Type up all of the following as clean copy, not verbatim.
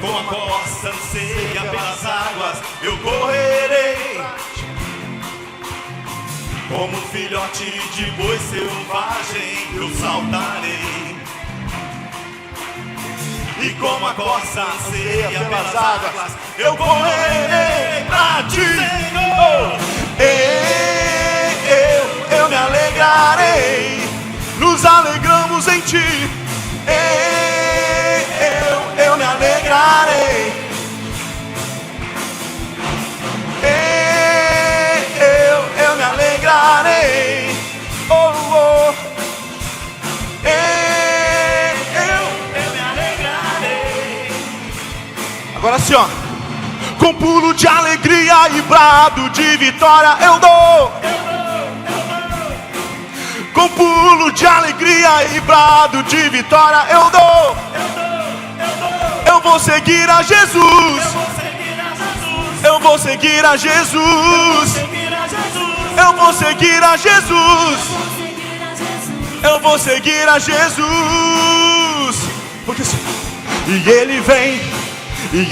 Com a costa anseia pelas águas, eu correrei. Como um filhote de boi selvagem, eu saltarei. E como a corça anseia pelas águas, eu correrei pra ti, Senhor. Eu me alegrarei, nos alegramos em ti. Eu me alegrarei. Eu me alegrarei. Oh, oh. Eu me alegrarei. Agora sim, ó. Com pulo de alegria e brado de vitória eu dou. Com pulo de alegria e brado de vitória eu dou. Eu vou seguir a Jesus. Eu vou seguir a Jesus. Eu vou seguir a Jesus. Eu vou seguir a Jesus. Porque e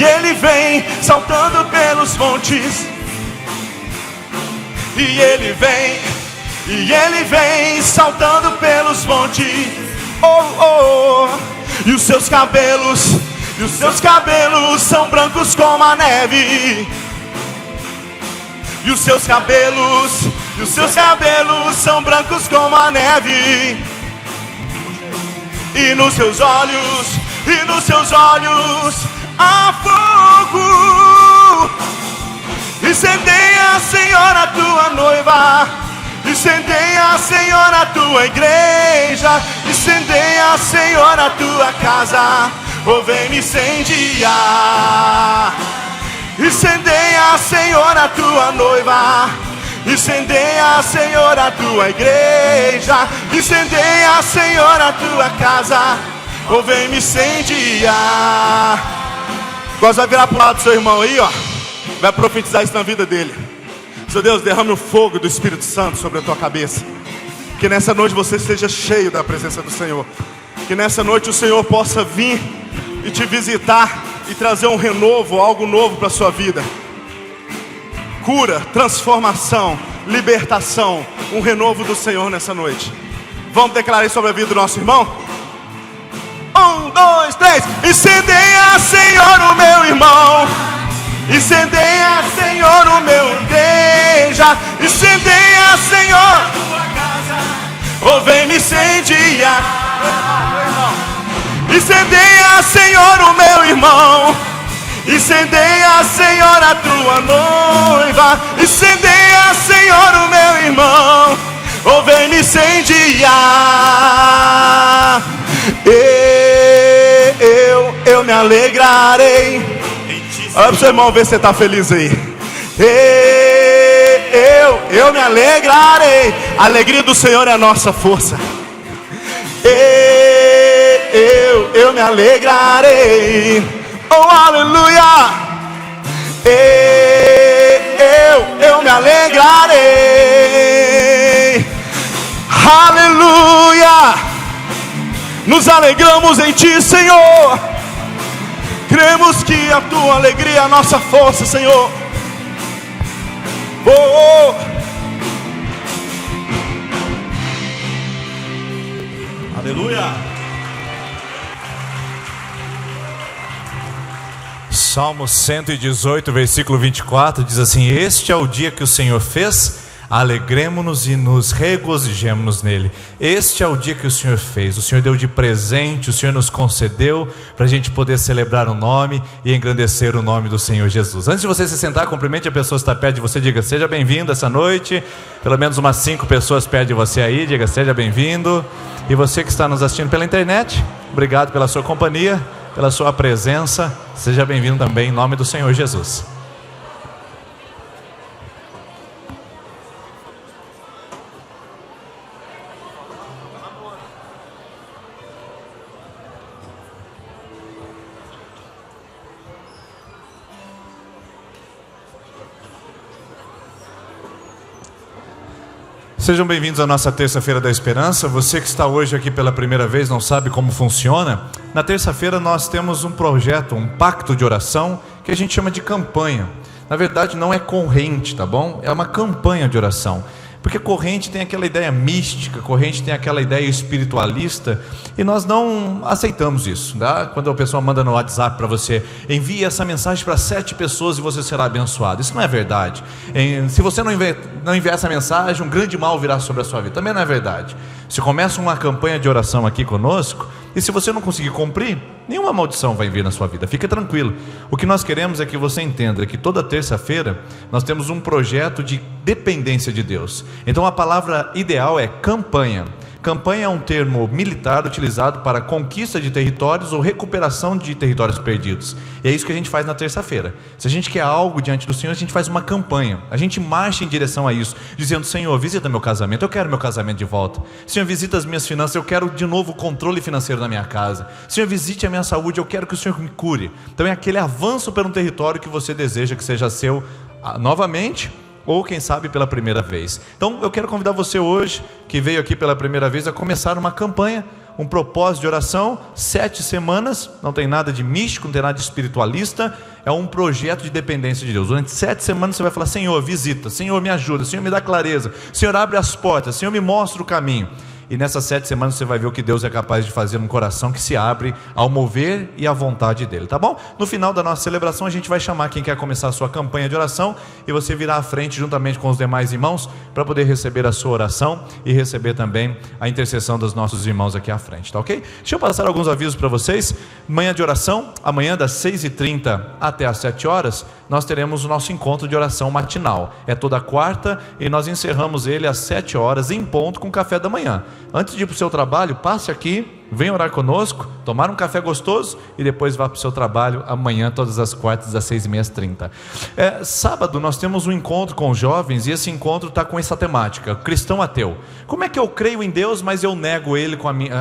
ele vem saltando pelos montes. E ele vem saltando pelos montes. Oh, oh. E os seus cabelos são brancos como a neve. E os seus cabelos são brancos como a neve. E nos seus olhos há fogo. Incendeia, Senhor, a tua noiva. Incendeia, Senhor, a tua igreja. Incendeia, Senhor, a tua casa. Oh, vem me incendiar. Incendeia, Senhor, a tua noiva. Incendeia, Senhor, a tua igreja. Incendeia, Senhor, a tua casa. Oh, vem me incendiar. Agora vai virar pro lado do seu irmão aí, ó. Vai profetizar isso na vida dele. Seu Deus, derrame o fogo do Espírito Santo sobre a tua cabeça. Que nessa noite você esteja cheio da presença do Senhor. Que nessa noite o Senhor possa vir e te visitar e trazer um renovo, algo novo para a sua vida. Cura, transformação, libertação, um renovo do Senhor nessa noite. Vamos declarar sobre a vida do nosso irmão? 1, 2, 3. Incendeia, Senhor, o meu irmão. Incendeia, Senhor, o meu igreja. Incendeia, Senhor, a tua casa. Oh, vem me incendiar. Incendeia, Senhor, o meu irmão. Incendeia, Senhor, a tua noiva. Incendeia, Senhor, o meu irmão. Oh, vem me incendiar. Eu me alegrarei. Olha pro seu irmão ver se você está feliz aí. Eu me alegrarei. A alegria do Senhor é a nossa força. Eu me alegrarei. Oh, aleluia. Eu me alegrarei. Aleluia. Nos alegramos em ti, Senhor. Cremos que a tua alegria é a nossa força, Senhor. Oh, oh. Aleluia. Salmo 118, versículo 24 diz assim: este é o dia que o Senhor fez, alegremo-nos e nos regozijemos nele. Este é o dia que o Senhor fez. O Senhor deu de presente, o Senhor nos concedeu para a gente poder celebrar o nome e engrandecer o nome do Senhor Jesus. Antes de você se sentar, cumprimente a pessoa que está perto de você, diga: seja bem-vindo essa noite. Pelo menos umas 5 pessoas perto de você aí, diga: seja bem-vindo. E você que está nos assistindo pela internet, obrigado pela sua companhia, pela sua presença. Seja bem-vindo também em nome do Senhor Jesus. Sejam bem-vindos à nossa terça-feira da esperança. Você que está hoje aqui pela primeira vez, não sabe como funciona, Na terça-feira nós temos um projeto, um pacto de oração, que a gente chama de campanha. Na verdade não é corrente, tá bom? É uma campanha de oração. Porque corrente tem aquela ideia mística, corrente tem aquela ideia espiritualista, e nós não aceitamos isso, tá? Quando a pessoa manda no WhatsApp para você, envie essa mensagem para 7 pessoas e você será abençoado. Isso não é verdade. Se você não enviar essa mensagem, um grande mal virá sobre a sua vida. Também não é verdade. Você começa uma campanha de oração aqui conosco, e se você não conseguir cumprir, nenhuma maldição vai vir na sua vida, fica tranquilo. O que nós queremos é que você entenda que toda terça-feira nós temos um projeto de dependência de Deus. Então a palavra ideal é campanha. Campanha é um termo militar utilizado para conquista de territórios ou recuperação de territórios perdidos. E é isso que a gente faz na terça-feira. Se a gente quer algo diante do Senhor, a gente faz uma campanha. A gente marcha em direção a isso, dizendo: Senhor, visita meu casamento, eu quero meu casamento de volta. Senhor, visita as minhas finanças, eu quero de novo o controle financeiro da minha casa. Senhor, visite a minha saúde, eu quero que o Senhor me cure. Então é aquele avanço para um território que você deseja que seja seu novamente, ou quem sabe pela primeira vez. Então eu quero convidar você hoje, que veio aqui pela primeira vez, a começar uma campanha, um propósito de oração, 7 semanas, não tem nada de místico, não tem nada de espiritualista, é um projeto de dependência de Deus. Durante 7 semanas você vai falar: Senhor, visita, Senhor, me ajuda, Senhor, me dá clareza, Senhor, abre as portas, Senhor, me mostra o caminho. E nessas 7 semanas você vai ver o que Deus é capaz de fazer num coração que se abre ao mover e à vontade dele, tá bom? No final da nossa celebração a gente vai chamar quem quer começar a sua campanha de oração, e você virá à frente juntamente com os demais irmãos para poder receber a sua oração e receber também a intercessão dos nossos irmãos aqui à frente, tá ok? Deixa eu passar alguns avisos para vocês. Manhã de oração, amanhã das 6h30 até às 7 horas, nós teremos o nosso encontro de oração matinal. É toda quarta e nós encerramos ele às 7 horas em ponto com café da manhã. Antes de ir para o seu trabalho, passe aqui, venha orar conosco, tomar um café gostoso e depois vá para o seu trabalho amanhã, todas as quartas, às 6h30 às 30. Sábado nós temos um encontro com jovens, e esse encontro está com essa temática: cristão ateu. Como é que eu creio em Deus, mas eu nego ele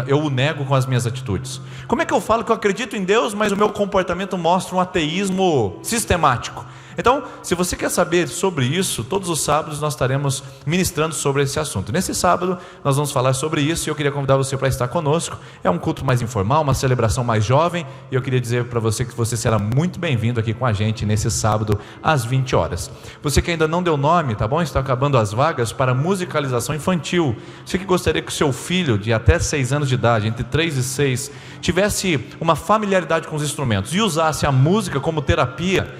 eu o nego com as minhas atitudes? Como é que eu falo que eu acredito em Deus, mas o meu comportamento mostra um ateísmo sistemático? Então, se você quer saber sobre isso, todos os sábados nós estaremos ministrando sobre esse assunto. Nesse sábado nós vamos falar sobre isso, e eu queria convidar você para estar conosco. É um culto mais informal, uma celebração mais jovem, e eu queria dizer para você que você será muito bem-vindo aqui com a gente nesse sábado às 20 horas. Você que ainda não deu nome, tá bom? Está acabando as vagas para musicalização infantil. Você que gostaria que o seu filho de até 6 anos de idade, entre 3 e 6, tivesse uma familiaridade com os instrumentos e usasse a música como terapia,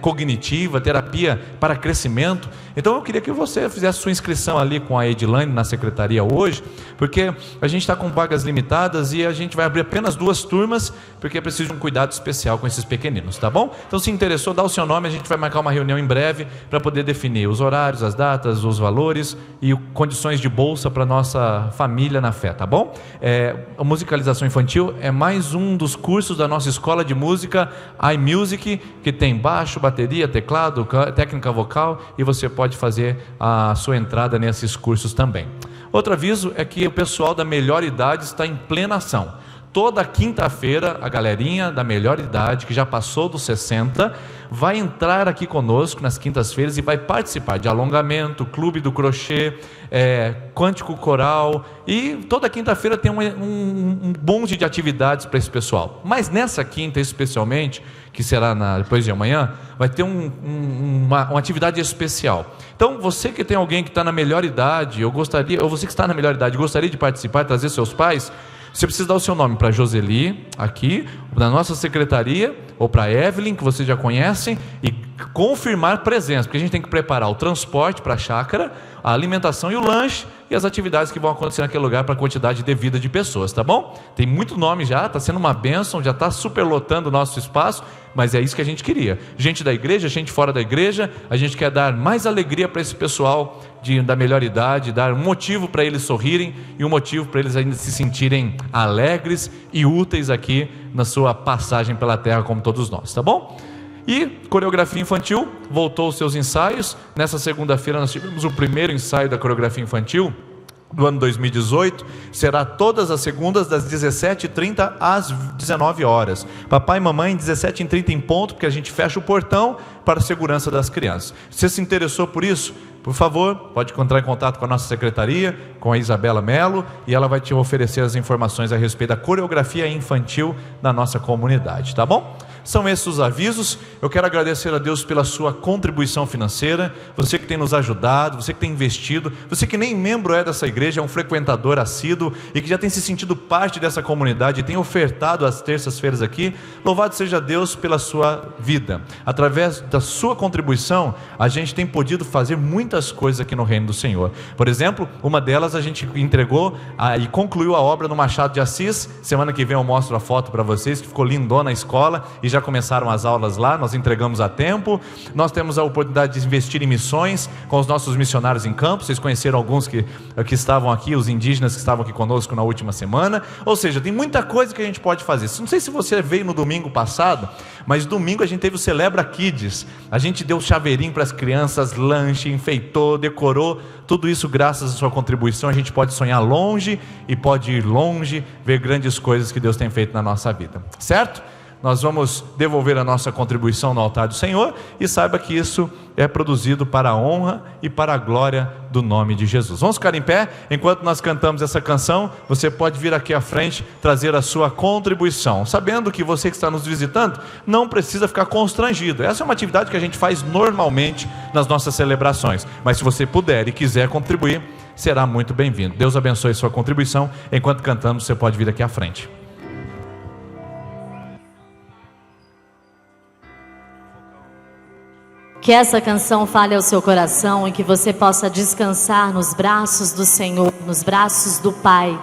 cognitiva, terapia para crescimento. Então eu queria que você fizesse sua inscrição ali com a Edilane na secretaria hoje, porque a gente está com vagas limitadas e a gente vai abrir apenas 2 turmas, porque é preciso de um cuidado especial com esses pequeninos, tá bom? Então, se interessou, dá o seu nome, a gente vai marcar uma reunião em breve para poder definir os horários, as datas, os valores e condições de bolsa para nossa família na fé, tá bom? A musicalização infantil é mais um dos cursos da nossa escola de música iMusic, que tem baixo, bateria, teclado, técnica vocal, e você pode fazer a sua entrada nesses cursos também. Outro aviso é que o pessoal da melhor idade está em plena ação. Toda quinta-feira a galerinha da melhor idade, que já passou dos 60, vai entrar aqui conosco nas quintas-feiras e vai participar de alongamento, clube do crochê, cântico coral, e toda quinta-feira tem um monte de atividades para esse pessoal. Mas nessa quinta especialmente, que será depois de amanhã, vai ter uma atividade especial. Então você que tem alguém que está na melhor idade, ou você que está na melhor idade, gostaria de participar, trazer seus pais, você precisa dar o seu nome para a Joseli, aqui, na nossa secretaria, ou para a Evelyn, que vocês já conhecem, e confirmar presença, porque a gente tem que preparar o transporte para a chácara, a alimentação e o lanche, e as atividades que vão acontecer naquele lugar para a quantidade devida de pessoas, tá bom? Tem muito nome já, está sendo uma bênção, já está superlotando o nosso espaço, mas é isso que a gente queria. Gente da igreja, gente fora da igreja, a gente quer dar mais alegria para esse pessoal da melhor idade, dar um motivo para eles sorrirem e um motivo para eles ainda se sentirem alegres e úteis aqui na sua passagem pela terra, como todos nós, tá bom? E coreografia infantil, voltou aos seus ensaios. Nessa segunda-feira nós tivemos o primeiro ensaio da coreografia infantil. do ano 2018, será todas as segundas das 17h30 às 19 horas. Papai e mamãe 17h30 em ponto, porque a gente fecha o portão para a segurança das crianças. Você se interessou por isso? Por favor, pode entrar em contato com a nossa secretaria, com a Isabela Melo, e ela vai te oferecer as informações a respeito da coreografia infantil da nossa comunidade, tá bom? São esses os avisos. Eu quero agradecer a Deus pela sua contribuição financeira, você que tem nos ajudado, você que tem investido, você que nem membro é dessa igreja, é um frequentador assíduo e que já tem se sentido parte dessa comunidade e tem ofertado às terças-feiras aqui. Louvado seja Deus pela sua vida. Através da sua contribuição, a gente tem podido fazer muitas coisas aqui no reino do Senhor. Por exemplo, uma delas a gente entregou e concluiu a obra no Machado de Assis. Semana que vem eu mostro a foto para vocês, que ficou lindona a escola, e já começaram as aulas lá, nós entregamos a tempo. Nós temos a oportunidade de investir em missões com os nossos missionários em campo. Vocês conheceram alguns que estavam aqui, os indígenas que estavam aqui conosco na última semana. Ou seja, tem muita coisa que a gente pode fazer. Não sei se você veio no domingo passado, mas domingo a gente teve o Celebra Kids. A gente deu chaveirinho para as crianças, lanche, enfeitou, decorou. Tudo isso graças à sua contribuição. A gente pode sonhar longe e pode ir longe, ver grandes coisas que Deus tem feito na nossa vida, certo? Nós vamos devolver a nossa contribuição no altar do Senhor, e saiba que isso é produzido para a honra e para a glória do nome de Jesus. Vamos ficar em pé? Enquanto nós cantamos essa canção, você pode vir aqui à frente trazer a sua contribuição, sabendo que você que está nos visitando não precisa ficar constrangido. Essa é uma atividade que a gente faz normalmente nas nossas celebrações, mas se você puder e quiser contribuir, será muito bem-vindo. Deus abençoe a sua contribuição. Enquanto cantamos, você pode vir aqui à frente. Que essa canção fale ao seu coração e que você possa descansar nos braços do Senhor, nos braços do Pai,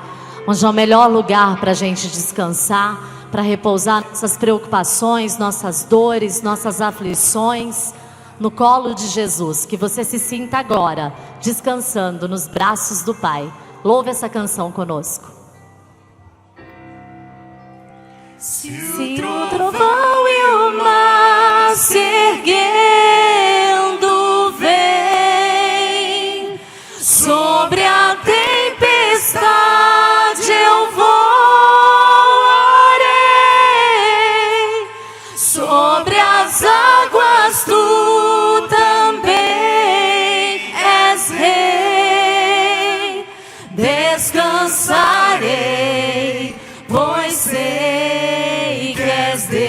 onde é o melhor lugar para a gente descansar, para repousar nossas preocupações, nossas dores, nossas aflições, no colo de Jesus. Que você se sinta agora descansando nos braços do Pai. Louve essa canção conosco. Se o trovão e o mar se erguendo vem, sobre a tempestade eu voarei, sobre as águas tu também és rei. Descansarei, pois sei que és Deus.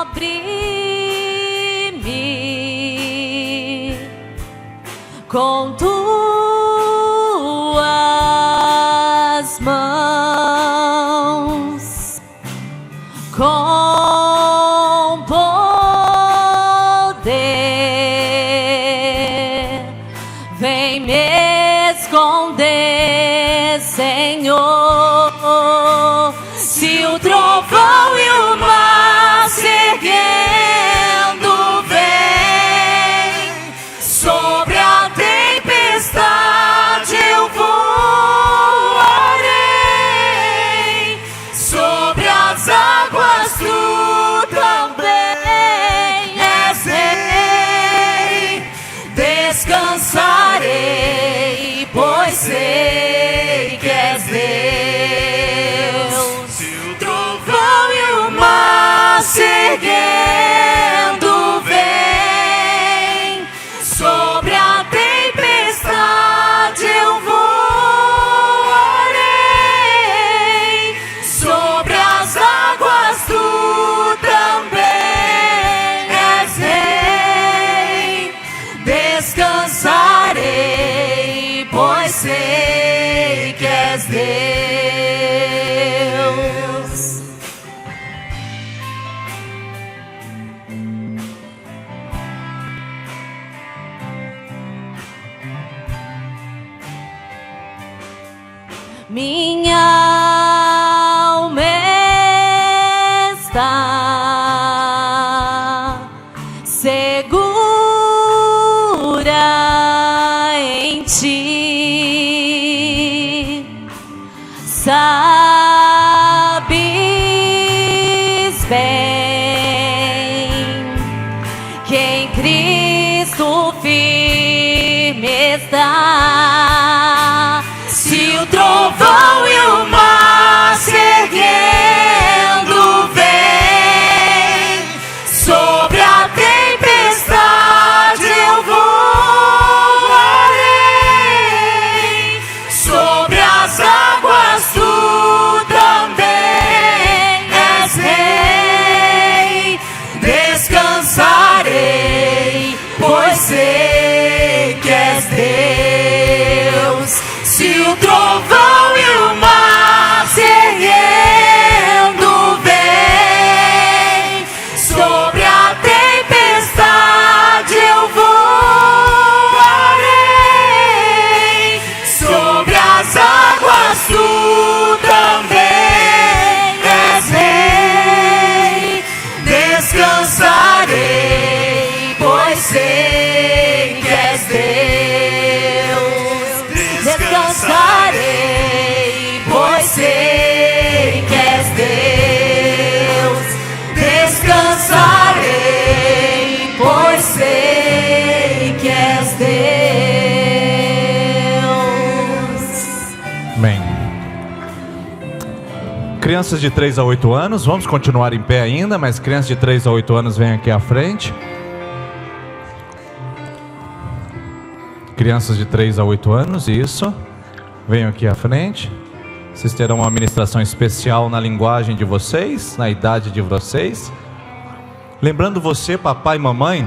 Cobre-me com tuas mãos, com poder, vem me esconder, Senhor. Se o trovão e o mar se erguendo vem, sobre a tempestade eu voarei, sobre as águas tu também és rei. Descansarei, pois sei que és Deus. Se o trovão e o mar se erguendo vem, sobre a tempestade eu voarei, sobre as águas tu também és rei. Descansarei, pois sei que és Deus. Minha alma está segura em ti. Crianças de 3 a 8 anos, vamos continuar em pé ainda, mas crianças de 3 a 8 anos vêm aqui à frente. Crianças de 3 a 8 anos, isso. Venham aqui à frente. Vocês terão uma ministração especial na linguagem de vocês, na idade de vocês. Lembrando você, papai e mamãe,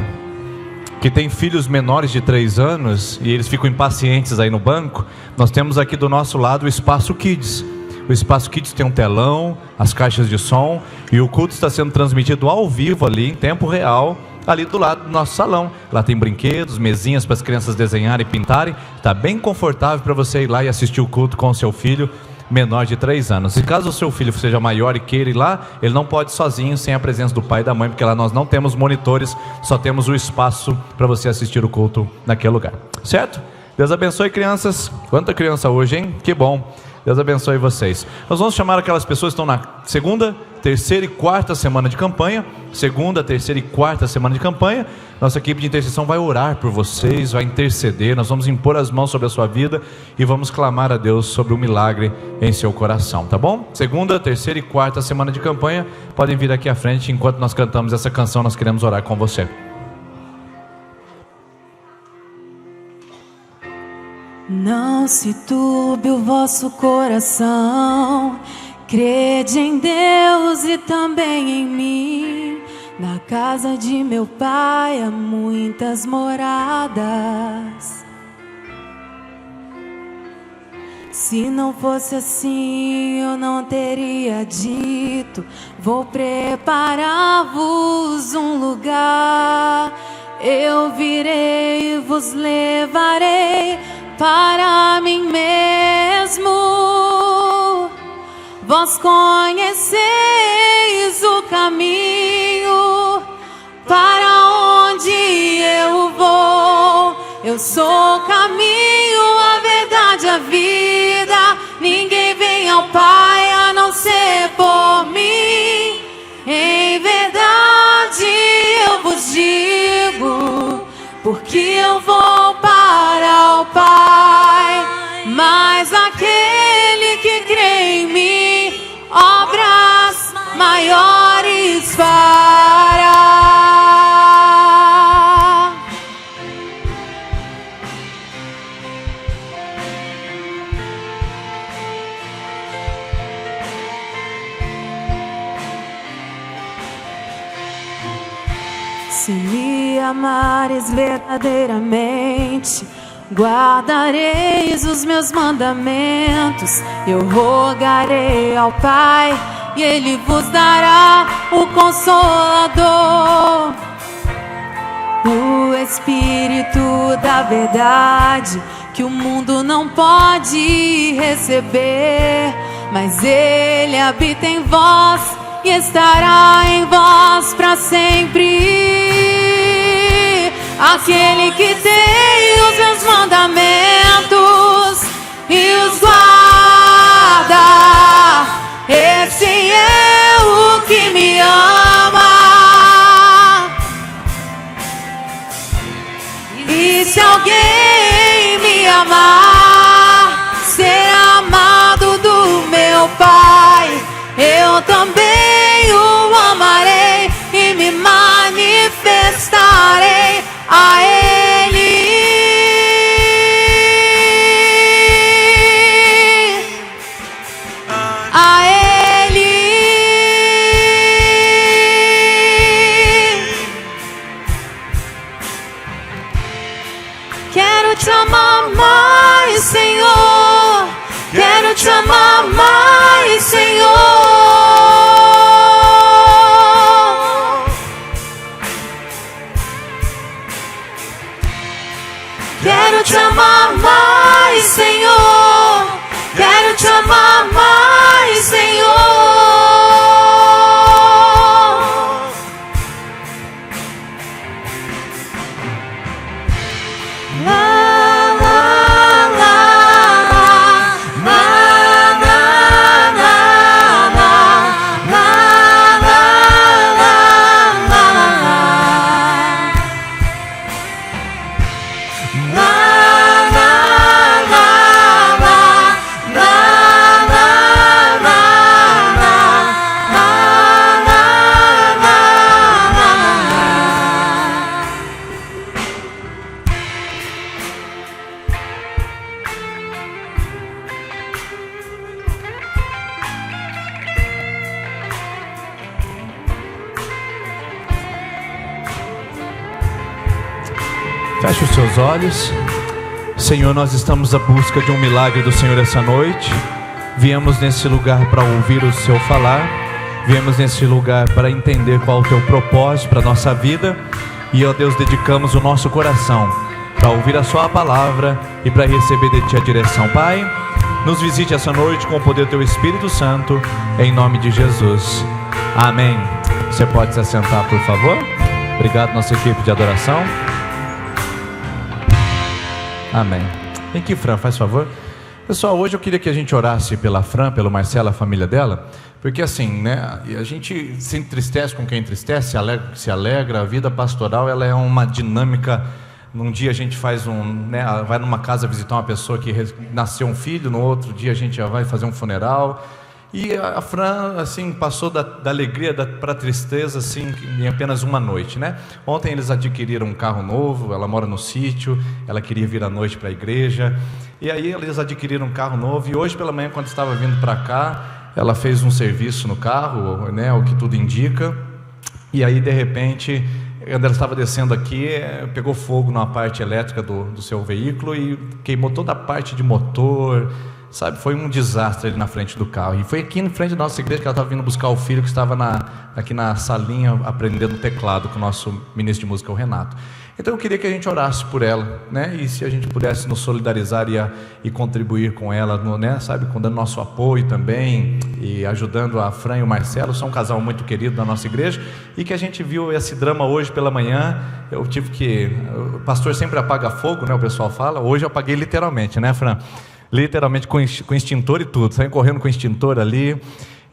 que tem filhos menores de 3 anos e eles ficam impacientes aí no banco, nós temos aqui do nosso lado o Espaço Kids. O Espaço Kids tem um telão, as caixas de som, e o culto está sendo transmitido ao vivo ali, em tempo real, ali do lado do nosso salão. Lá tem brinquedos, mesinhas para as crianças desenharem e pintarem. Está bem confortável para você ir lá e assistir o culto com o seu filho menor de 3 anos. E caso o seu filho seja maior e queira ir lá, ele não pode ir sozinho, sem a presença do pai e da mãe, porque lá nós não temos monitores, só temos o espaço para você assistir o culto naquele lugar. Certo? Deus abençoe, crianças. Quanta criança hoje, hein? Que bom. Deus abençoe vocês. Nós vamos chamar aquelas pessoas que estão na segunda, terceira e quarta semana de campanha. Segunda, terceira e quarta semana de campanha. Nossa equipe de intercessão vai orar por vocês, vai interceder. Nós vamos impor as mãos sobre a sua vida e vamos clamar a Deus sobre o milagre em seu coração, tá bom? Segunda, terceira e quarta semana de campanha. Podem vir aqui à frente. Enquanto nós cantamos essa canção, nós queremos orar com você. Não se turbe o vosso coração, crede em Deus e também em mim. Na casa de meu pai há muitas moradas. Se não fosse assim, eu não teria dito: vou preparar-vos um lugar. Eu virei e vos levarei para mim mesmo. Vós conheceis o caminho para onde eu vou. Eu sou o caminho, a verdade, a vida. Ninguém vem ao Pai a não ser por mim. Em verdade eu vos digo, porque eu vou para o Pai. Mas aquele que crê em mim, obras maiores fará. Se me amares verdadeiramente, guardareis os meus mandamentos. Eu rogarei ao Pai e Ele vos dará o Consolador, o Espírito da verdade, que o mundo não pode receber, mas Ele habita em vós e estará em vós para sempre. Aquele que tem os meus mandamentos e os guarda, esse é o que me ama. E se alguém me amar, será amado do meu Pai. Eu também o amarei e me manifestarei a Ele. A Ele. Quero te amar mais, Senhor. Quero te amar mais, Senhor. Quero te amar mais, Senhor. Quero te amar mais, Senhor. La Feche os seus olhos. Senhor, nós estamos à busca de um milagre do Senhor essa noite. Viemos nesse lugar para ouvir o Seu falar. Viemos nesse lugar para entender qual é o Teu propósito para a nossa vida. E, ó Deus, dedicamos o nosso coração para ouvir a Sua palavra e para receber de Ti a direção. Pai, nos visite essa noite com o poder do Teu Espírito Santo, em nome de Jesus. Amém. Você pode se assentar, por favor? Obrigado, nossa equipe de adoração. Amém. Vem aqui, Fran, faz favor. Pessoal, hoje eu queria que a gente orasse pela Fran, pelo Marcelo, a família dela, porque assim, né, a gente se entristece com quem entristece, se alegra. A vida pastoral, ela é uma dinâmica. Num dia a gente faz vai numa casa visitar uma pessoa que nasceu um filho, no outro dia a gente já vai fazer um funeral. E a Fran, assim, passou da alegria para a tristeza, assim, em apenas uma noite, né? Ontem eles adquiriram um carro novo, ela mora no sítio, ela queria vir à noite para a igreja. E aí eles adquiriram um carro novo, e hoje pela manhã, quando estava vindo para cá, ela fez um serviço no carro, né, o que tudo indica. E aí, de repente, quando ela estava descendo aqui, pegou fogo numa parte elétrica do seu veículo e queimou toda a parte de motor. Sabe, foi um desastre ali na frente do carro. E foi aqui na frente da nossa igreja que ela estava vindo buscar o filho que estava aqui na salinha aprendendo teclado com o nosso ministro de música, o Renato. Então eu queria que a gente orasse por ela, né? E se a gente pudesse nos solidarizar e contribuir com ela, né? Sabe, dando nosso apoio também e ajudando a Fran e o Marcelo. São um casal muito querido da nossa igreja. E que a gente viu esse drama hoje pela manhã. O pastor sempre apaga fogo, né? O pessoal fala. Hoje eu apaguei literalmente, né, Fran? Literalmente com extintor e tudo, saí correndo com extintor ali,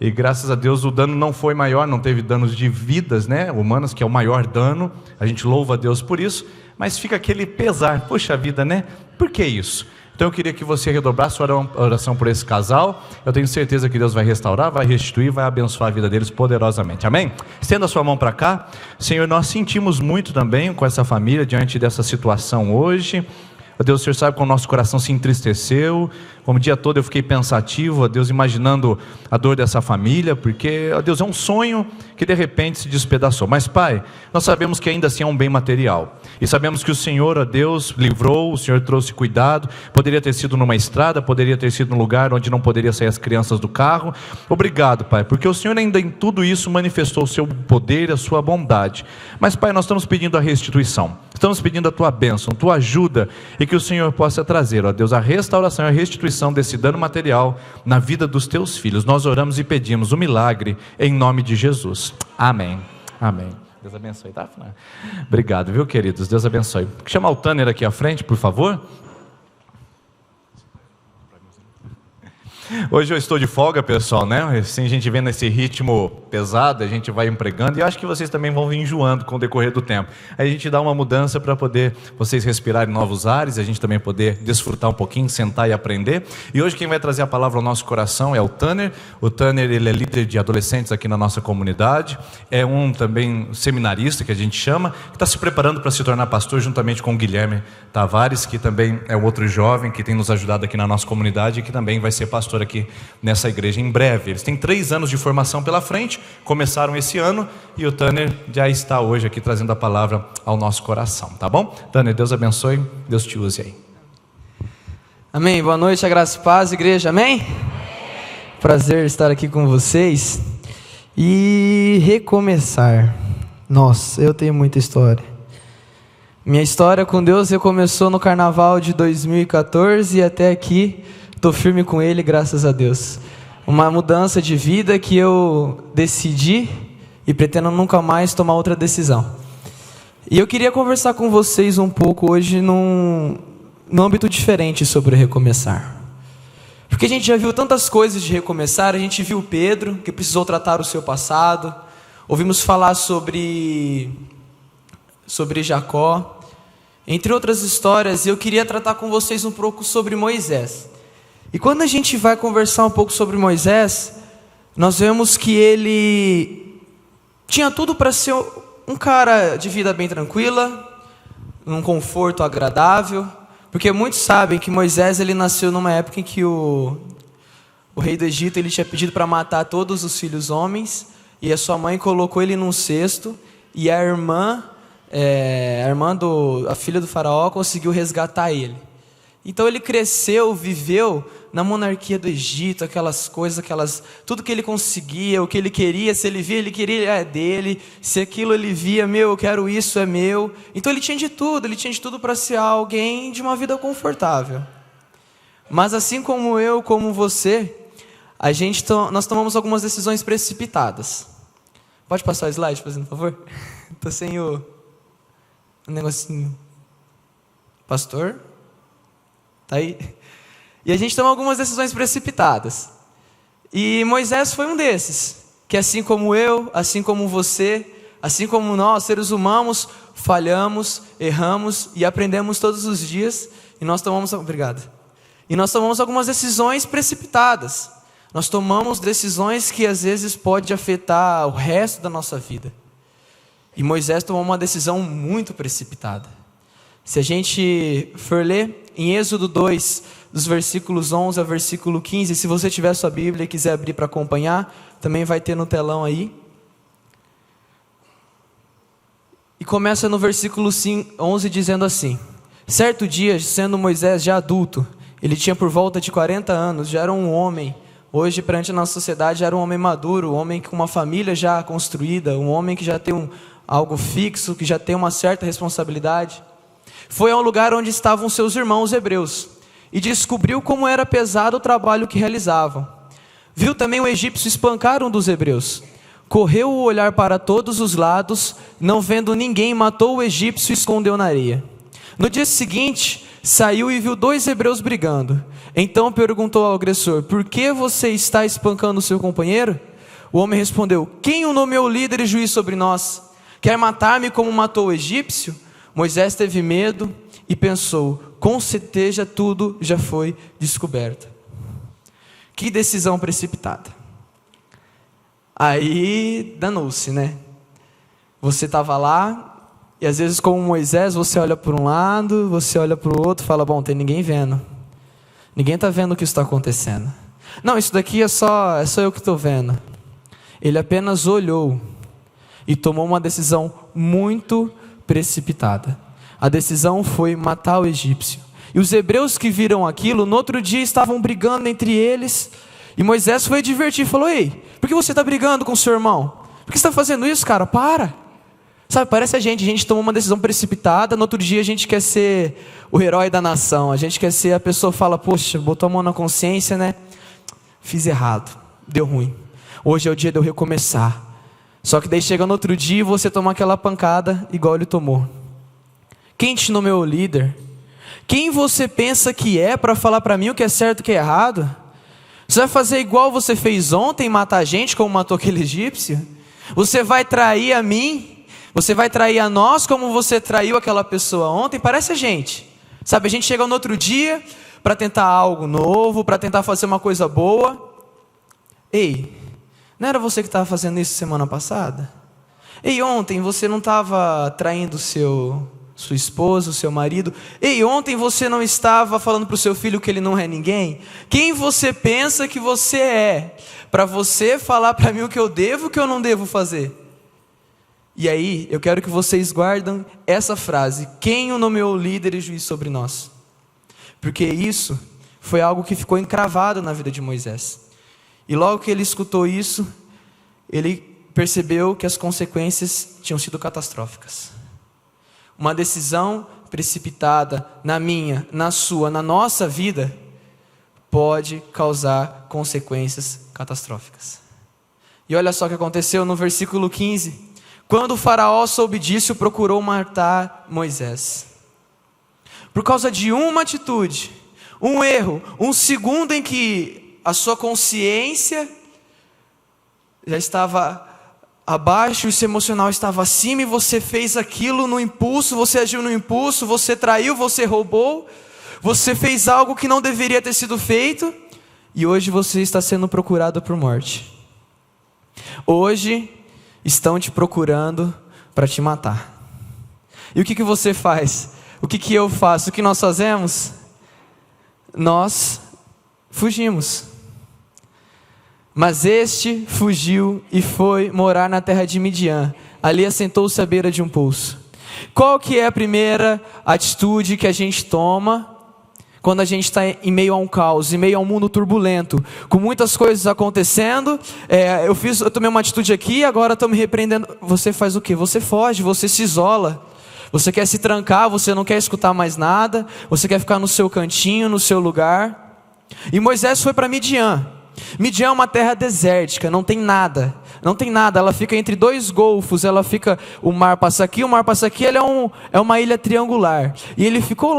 e graças a Deus o dano não foi maior, não teve danos de vidas, né, humanas, que é o maior dano. A gente louva a Deus por isso, mas fica aquele pesar, poxa vida, né, por que isso? Então eu queria que você redobrasse a oração por esse casal. Eu tenho certeza que Deus vai restaurar, vai restituir, vai abençoar a vida deles poderosamente, amém? Estenda a sua mão para cá. Senhor, nós sentimos muito também com essa família diante dessa situação hoje. Ó Deus, o Senhor sabe como o nosso coração se entristeceu, como o dia todo eu fiquei pensativo, ó Deus, imaginando a dor dessa família, porque, ó Deus, é um sonho que de repente se despedaçou. Mas Pai, nós sabemos que ainda assim é um bem material, e sabemos que o Senhor, ó Deus, livrou, o Senhor trouxe cuidado. Poderia ter sido numa estrada, poderia ter sido num lugar onde não poderia sair as crianças do carro. Obrigado, Pai, porque o Senhor ainda em tudo isso manifestou o seu poder, a sua bondade. Mas Pai, nós estamos pedindo a restituição, estamos pedindo a Tua bênção, Tua ajuda, e que o Senhor possa trazer, ó Deus, a restauração e a restituição desse dano material na vida dos Teus filhos. Nós oramos e pedimos o milagre em nome de Jesus. Amém. Amém. Deus abençoe, tá? Obrigado, viu, queridos? Deus abençoe. Chamar o Tanner aqui à frente, por favor. Hoje eu estou de folga, pessoal, né? Assim, a gente vê nesse ritmo pesado, a gente vai empregando, e eu acho que vocês também vão vir enjoando com o decorrer do tempo. Aí a gente dá uma mudança para poder vocês respirarem novos ares, a gente também poder desfrutar um pouquinho, sentar e aprender. E hoje quem vai trazer a palavra ao nosso coração é o Tanner. O Tanner, ele é líder de adolescentes aqui na nossa comunidade, é um também seminarista, que a gente chama, que está se preparando para se tornar pastor, juntamente com o Guilherme Tavares, que também é outro jovem que tem nos ajudado aqui na nossa comunidade e que também vai ser pastor aqui nessa igreja em breve. Eles têm 3 anos de formação pela frente, começaram esse ano, e o Tanner já está hoje aqui trazendo a palavra ao nosso coração, tá bom? Tanner, Deus abençoe, Deus te use aí. Amém, boa noite, a graça e paz, igreja, amém? Prazer estar aqui com vocês. E recomeçar. Nossa, eu tenho muita história. Minha história com Deus recomeçou no carnaval de 2014 e até aqui estou firme com Ele, graças a Deus. Uma mudança de vida que eu decidi e pretendo nunca mais tomar outra decisão. E eu queria conversar com vocês um pouco hoje num âmbito diferente sobre recomeçar. Porque a gente já viu tantas coisas de recomeçar. A gente viu Pedro, que precisou tratar o seu passado. Ouvimos falar sobre Jacó, entre outras histórias. E eu queria tratar com vocês um pouco sobre Moisés. E quando a gente vai conversar um pouco sobre Moisés, nós vemos que ele tinha tudo para ser um cara de vida bem tranquila, num conforto agradável, porque muitos sabem que Moisés ele nasceu numa época em que o rei do Egito ele tinha pedido para matar todos os filhos homens, e a sua mãe colocou ele num cesto, e a irmã a irmã a filha do faraó conseguiu resgatar ele. Então ele cresceu, viveu na monarquia do Egito, aquelas coisas, tudo que ele conseguia, o que ele queria, se ele via, ele queria, é dele, se aquilo ele via, eu quero isso, é meu. Então ele tinha de tudo para ser alguém de uma vida confortável. Mas assim como eu, como você, nós tomamos algumas decisões precipitadas. Pode passar o slide, por favor? Estou sem o negocinho. Pastor? Tá aí? E a gente toma algumas decisões precipitadas. E Moisés foi um desses, que assim como eu, assim como você, assim como nós, seres humanos, falhamos, erramos e aprendemos todos os dias. E nós tomamos algumas decisões precipitadas. Nós tomamos decisões que às vezes pode afetar o resto da nossa vida. E Moisés tomou uma decisão muito precipitada. Se a gente for ler em Êxodo 2, dos versículos 11 ao versículo 15, se você tiver sua Bíblia e quiser abrir para acompanhar, também vai ter no telão aí. E começa no versículo 11 dizendo assim: certo dia, sendo Moisés já adulto, ele tinha por volta de 40 anos, já era um homem. Hoje, perante a nossa sociedade, já era um homem maduro, um homem com uma família já construída, um homem que já tem algo fixo, que já tem uma certa responsabilidade. Foi ao lugar onde estavam seus irmãos hebreus e descobriu como era pesado o trabalho que realizavam. Viu também o egípcio espancar um dos hebreus. Correu o olhar para todos os lados, não vendo ninguém, matou o egípcio e escondeu na areia. No dia seguinte, saiu e viu 2 hebreus brigando. Então perguntou ao agressor: por que você está espancando o seu companheiro? O homem respondeu: quem o nomeou líder e juiz sobre nós? Quer matar-me como matou o egípcio? Moisés teve medo e pensou: com certeza tudo já foi descoberto. Que decisão precipitada. Aí danou-se, né? Você estava lá e às vezes, como Moisés, você olha para um lado, você olha para o outro e fala: bom, tem ninguém vendo. Ninguém está vendo o que está acontecendo. Não, isso daqui é só eu que estou vendo. Ele apenas olhou e tomou uma decisão muito precipitada. A decisão foi matar o egípcio. E os hebreus que viram aquilo, no outro dia estavam brigando entre eles. E Moisés foi advertir, falou: ei, por que você está brigando com o seu irmão? Por que você está fazendo isso, cara? Para. Sabe, parece a gente tomou uma decisão precipitada, no outro dia a gente quer ser o herói da nação. A gente quer ser a pessoa que fala: poxa, botou a mão na consciência, né? Fiz errado, deu ruim. Hoje é o dia de eu recomeçar. Só que daí chega no outro dia e você toma aquela pancada igual ele tomou. Quem te nomeou líder? Quem você pensa que é para falar para mim o que é certo e o que é errado? Você vai fazer igual você fez ontem, matar a gente como matou aquele egípcio? Você vai trair a mim? Você vai trair a nós como você traiu aquela pessoa ontem? Parece a gente. Sabe, a gente chega no outro dia para tentar algo novo, para tentar fazer uma coisa boa. Ei, não era você que estava fazendo isso semana passada? Ei, ontem você não estava traindo sua esposa, o seu marido? Ei, ontem você não estava falando para o seu filho que ele não é ninguém? Quem você pensa que você é para você falar para mim o que eu devo e o que eu não devo fazer? E aí, eu quero que vocês guardem essa frase: quem o nomeou líder e juiz sobre nós? Porque isso foi algo que ficou encravado na vida de Moisés. E logo que ele escutou isso, ele percebeu que as consequências tinham sido catastróficas. Uma decisão precipitada na minha, na sua, na nossa vida pode causar consequências catastróficas. E olha só o que aconteceu no versículo 15. Quando o faraó soube disso, procurou matar Moisés. Por causa de uma atitude, um erro, um segundo em que a sua consciência já estava abaixo, o seu emocional estava acima e você fez aquilo no impulso, você agiu no impulso, você traiu, você roubou, você fez algo que não deveria ter sido feito e hoje você está sendo procurado por morte. Hoje estão te procurando para te matar. E o que você faz? O que eu faço? O que nós fazemos? Nós fugimos. Mas este fugiu e foi morar na terra de Midian. Ali assentou-se à beira de um poço. Qual que é a primeira atitude que a gente toma quando a gente está em meio a um caos, em meio a um mundo turbulento, com muitas coisas acontecendo? Eu tomei uma atitude aqui, agora estou me repreendendo. Você faz o quê? Você foge, você se isola. Você quer se trancar, você não quer escutar mais nada, você quer ficar no seu cantinho, no seu lugar. E Moisés foi para Midian. Midian é uma terra desértica, não tem nada. Não tem nada, ela fica entre dois golfos, o mar passa aqui, ela é uma ilha triangular. E ele ficou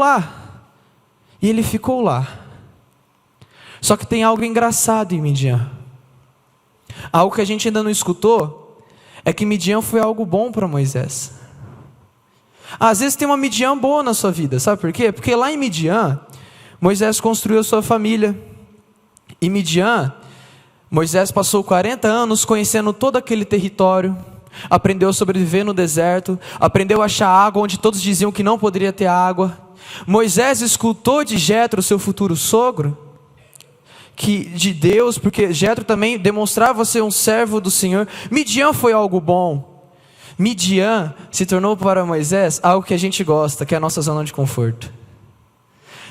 lá. Só que tem algo engraçado em Midian. Algo que a gente ainda não escutou, é que Midian foi algo bom para Moisés. Às vezes tem uma Midian boa na sua vida, sabe por quê? Porque lá em Midian, Moisés construiu a sua família. Em Midian, Moisés passou 40 anos conhecendo todo aquele território, aprendeu a sobreviver no deserto, aprendeu a achar água onde todos diziam que não poderia ter água. Moisés escutou de Jetro, seu futuro sogro, de Deus, porque Jetro também demonstrava ser um servo do Senhor. Midian foi algo bom. Midian se tornou para Moisés algo que a gente gosta, que é a nossa zona de conforto.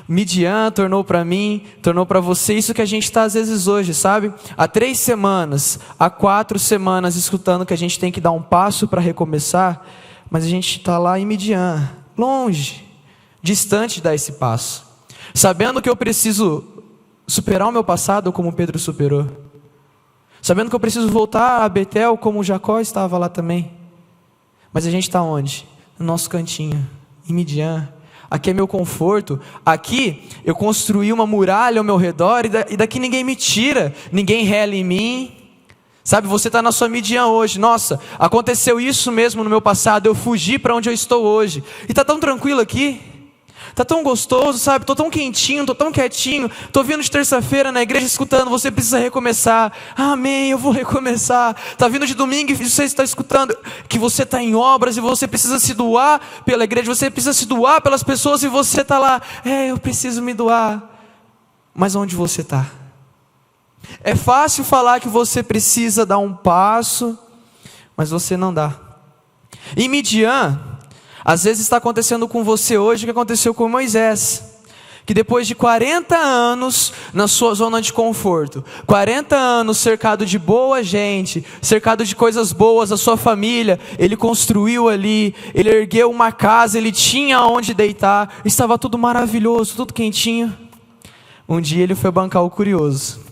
Midian tornou para mim, tornou para você isso que a gente está às vezes hoje, sabe? Há 3 semanas, há 4 semanas escutando que a gente tem que dar um passo para recomeçar, mas a gente está lá em Midian, longe, distante de dar esse passo, sabendo que eu preciso superar o meu passado como Pedro superou, sabendo que eu preciso voltar a Betel como Jacó estava lá também, mas a gente está onde? No nosso cantinho, em Midian. Aqui é meu conforto, aqui eu construí uma muralha ao meu redor e daqui ninguém me tira, ninguém rela em mim. Sabe, você está na sua Midian hoje. Nossa, aconteceu isso mesmo no meu passado, eu fugi para onde eu estou hoje. E está tão tranquilo aqui, está tão gostoso, sabe, estou tão quentinho, estou tão quietinho. Estou vindo de terça-feira na igreja escutando, você precisa recomeçar. Amém, eu vou recomeçar. Está vindo de domingo e você está escutando que você está em obras e você precisa se doar pela igreja, você precisa se doar pelas pessoas e você está lá. Eu preciso me doar. Mas onde você está? É fácil falar que você precisa dar um passo, mas você não dá. Em Midian, às vezes está acontecendo com você hoje o que aconteceu com Moisés, que depois de 40 anos na sua zona de conforto, 40 anos cercado de boa gente, cercado de coisas boas, a sua família, ele construiu ali, ele ergueu uma casa, ele tinha onde deitar, estava tudo maravilhoso, tudo quentinho. Um dia ele foi bancar o curioso.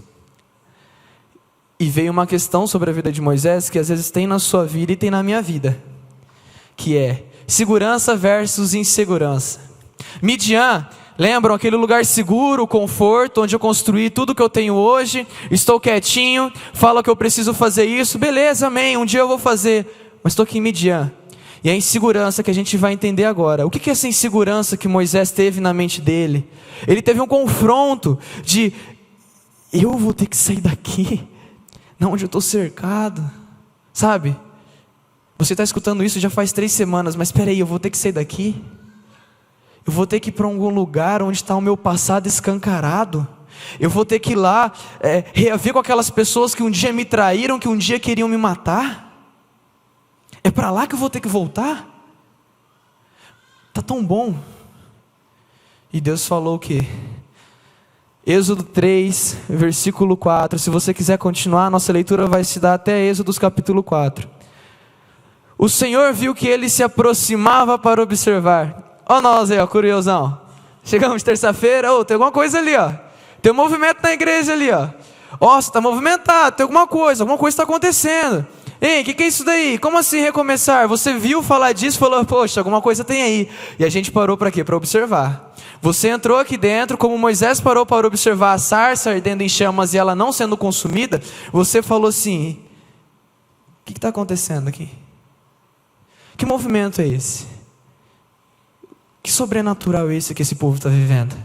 E veio uma questão sobre a vida de Moisés, que às vezes tem na sua vida e tem na minha vida, que é segurança versus insegurança. Midian, lembram aquele lugar seguro, conforto, onde eu construí tudo que eu tenho hoje, estou quietinho, falo que eu preciso fazer isso, beleza, amém, um dia eu vou fazer, mas estou aqui em Midian. E a insegurança que a gente vai entender agora. O que é essa insegurança que Moisés teve na mente dele? Ele teve um confronto de, eu vou ter que sair daqui, onde eu estou cercado, sabe? Você está escutando isso já faz 3 semanas, mas espera aí, eu vou ter que sair daqui? Eu vou ter que ir para algum lugar onde está o meu passado escancarado? Eu vou ter que ir lá reaver com aquelas pessoas que um dia me traíram, que um dia queriam me matar? É para lá que eu vou ter que voltar? Está tão bom. E Deus falou o quê? Êxodo 3, versículo 4. Se você quiser continuar, nossa leitura vai se dar até Êxodo capítulo 4. O Senhor viu que ele se aproximava para observar. Ó nós aí, ó, curiosão. Chegamos de terça-feira, tem alguma coisa ali, ó. Tem um movimento na igreja ali, ó. Ó, você está movimentado, tem alguma coisa está acontecendo. Ei, o que é isso daí? Como assim recomeçar? Você viu falar disso, falou, poxa, alguma coisa tem aí. E a gente parou para quê? Para observar. Você entrou aqui dentro, como Moisés parou para observar a sarça ardendo em chamas e ela não sendo consumida, você falou assim, o que está acontecendo aqui? Que movimento é esse? Que sobrenatural é esse que esse povo está vivendo?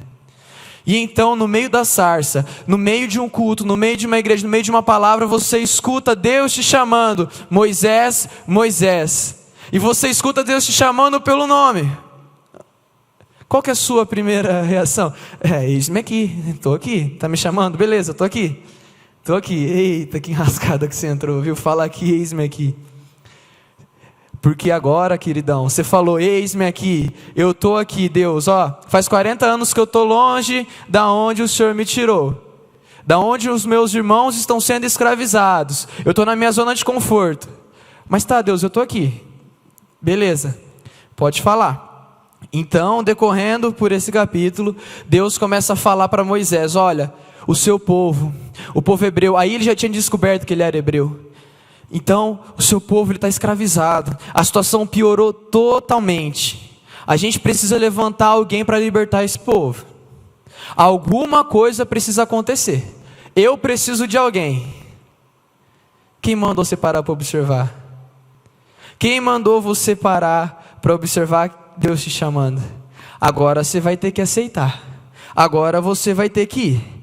E então, no meio da sarça, no meio de um culto, no meio de uma igreja, no meio de uma palavra, você escuta Deus te chamando, Moisés, Moisés. E você escuta Deus te chamando pelo nome. Qual que é a sua primeira reação? Eis-me aqui, estou aqui, está me chamando? Beleza, estou aqui. Eita, que enrascada que você entrou, viu? Fala aqui, eis-me aqui. Porque agora, queridão, você falou, eis-me aqui, eu estou aqui, Deus, ó, faz 40 anos que eu estou longe da onde o Senhor me tirou, da onde os meus irmãos estão sendo escravizados, eu estou na minha zona de conforto, mas tá, Deus, eu estou aqui, beleza, pode falar. Então, decorrendo por esse capítulo, Deus começa a falar para Moisés, olha, o seu povo, o povo hebreu, aí ele já tinha descoberto que ele era hebreu. Então, o seu povo está escravizado, a situação piorou totalmente. A gente precisa levantar alguém para libertar esse povo. Alguma coisa precisa acontecer. Eu preciso de alguém. Quem mandou você parar para observar? Quem mandou você parar para observar Deus te chamando? Agora você vai ter que aceitar. Agora você vai ter que ir.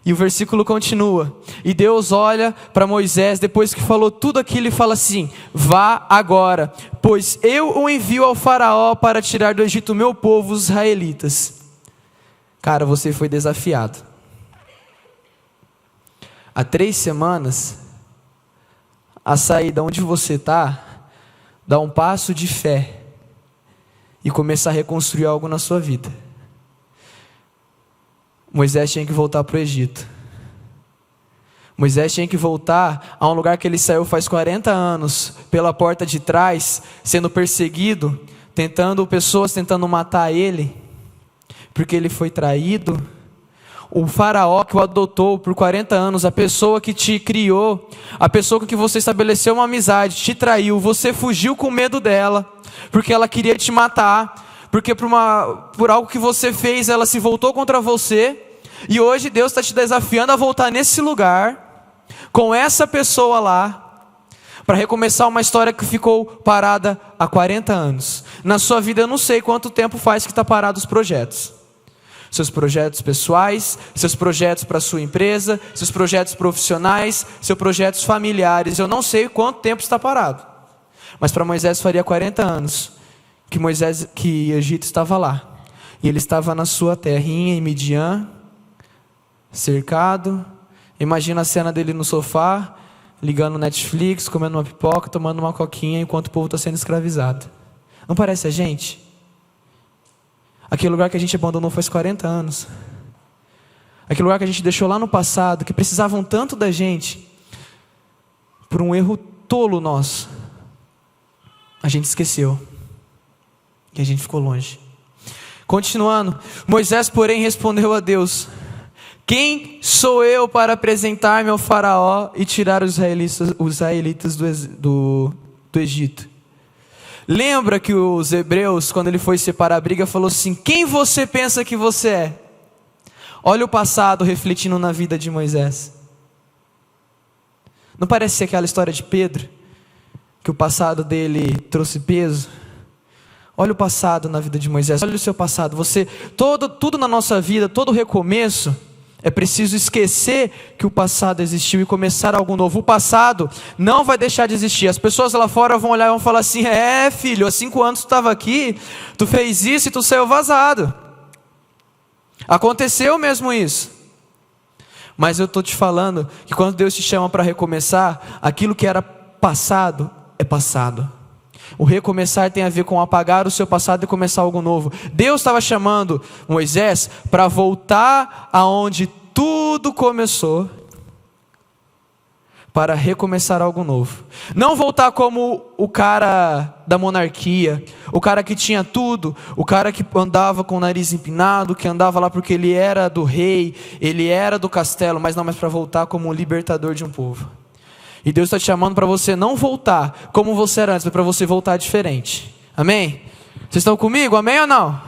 E o versículo continua, e Deus olha para Moisés, depois que falou tudo aquilo, e fala assim, vá agora, pois eu o envio ao faraó para tirar do Egito o meu povo, os israelitas. Cara, você foi desafiado. Há 3 semanas, a sair de onde você está, dar um passo de fé, e começar a reconstruir algo na sua vida. Moisés tinha que voltar para o Egito. Moisés tinha que voltar a um lugar que ele saiu faz 40 anos, pela porta de trás, sendo perseguido, pessoas tentando matar ele, porque ele foi traído. O faraó que o adotou por 40 anos, a pessoa que te criou, a pessoa com que você estabeleceu uma amizade, te traiu, você fugiu com medo dela, porque ela queria te matar, porque por algo que você fez, ela se voltou contra você, e hoje Deus está te desafiando a voltar nesse lugar, com essa pessoa lá, para recomeçar uma história que ficou parada há 40 anos. Na sua vida eu não sei quanto tempo faz que está parado os projetos. Seus projetos pessoais, seus projetos para a sua empresa, seus projetos profissionais, seus projetos familiares. Eu não sei quanto tempo está parado. Mas para Moisés faria 40 anos que Egito estava lá. E ele estava na sua terrinha em Midian, cercado. Imagina a cena dele no sofá, ligando Netflix, comendo uma pipoca, tomando uma coquinha, enquanto o povo está sendo escravizado. Não parece a gente? Aquele lugar que a gente abandonou faz 40 anos. Aquele lugar que a gente deixou lá no passado, que precisavam tanto da gente, por um erro tolo nosso, a gente esqueceu. E a gente ficou longe. Continuando, Moisés, porém, respondeu a Deus: quem sou eu para apresentar-me ao faraó e tirar os israelitas do Egito? Lembra que os hebreus, quando ele foi separar a briga, falou assim: quem você pensa que você é? Olha o passado refletindo na vida de Moisés. Não parece ser aquela história de Pedro, que o passado dele trouxe peso? Olha o passado na vida de Moisés, olha o seu passado. Tudo na nossa vida, todo recomeço, é preciso esquecer que o passado existiu e começar algo novo. O passado não vai deixar de existir. As pessoas lá fora vão olhar e vão falar assim: filho, há 5 anos tu estava aqui, tu fez isso e tu saiu vazado. Aconteceu mesmo isso. Mas eu estou te falando que quando Deus te chama para recomeçar, aquilo que era passado é passado. O recomeçar tem a ver com apagar o seu passado e começar algo novo. Deus estava chamando Moisés para voltar aonde tudo começou, para recomeçar algo novo. Não voltar como o cara da monarquia, o cara que tinha tudo, o cara que andava com o nariz empinado, que andava lá porque ele era do rei, ele era do castelo, mas para voltar como o libertador de um povo. E Deus está te chamando para você não voltar como você era antes, mas para você voltar diferente. Amém? Vocês estão comigo? Amém ou não?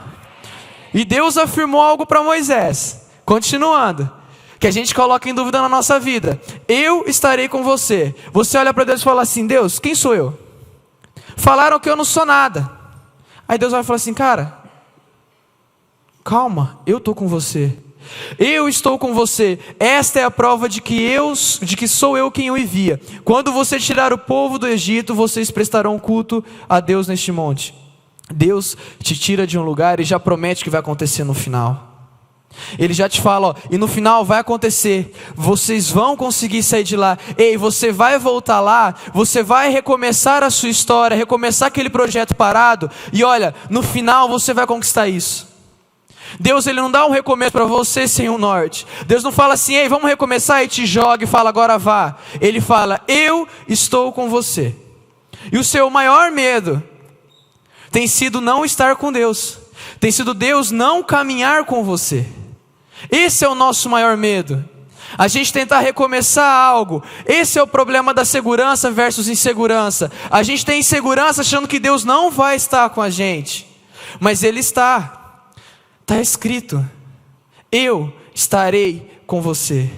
E Deus afirmou algo para Moisés. Continuando. Que a gente coloca em dúvida na nossa vida. Eu estarei com você. Você olha para Deus e fala assim: Deus, quem sou eu? Falaram que eu não sou nada. Aí Deus vai falar assim: cara, calma, eu estou com você. Eu estou com você. Esta é a prova de que sou eu quem o envia. Quando você tirar o povo do Egito, vocês prestarão culto a Deus neste monte. Deus te tira de um lugar e já promete que vai acontecer no final. Ele já te fala, ó, e no final vai acontecer, vocês vão conseguir sair de lá. Ei, você vai voltar lá, você vai recomeçar a sua história, recomeçar aquele projeto parado, e olha, no final você vai conquistar isso. Deus, ele não dá um recomeço para você sem um norte. Deus não fala assim, ei, vamos recomeçar, e te joga e fala, agora vá. Ele fala, eu estou com você. E o seu maior medo tem sido não estar com Deus, tem sido Deus não caminhar com você. Esse é o nosso maior medo, a gente tentar recomeçar algo. Esse é o problema da segurança versus insegurança. A gente tem insegurança achando que Deus não vai estar com a gente, mas Ele está. Está escrito, eu estarei com você.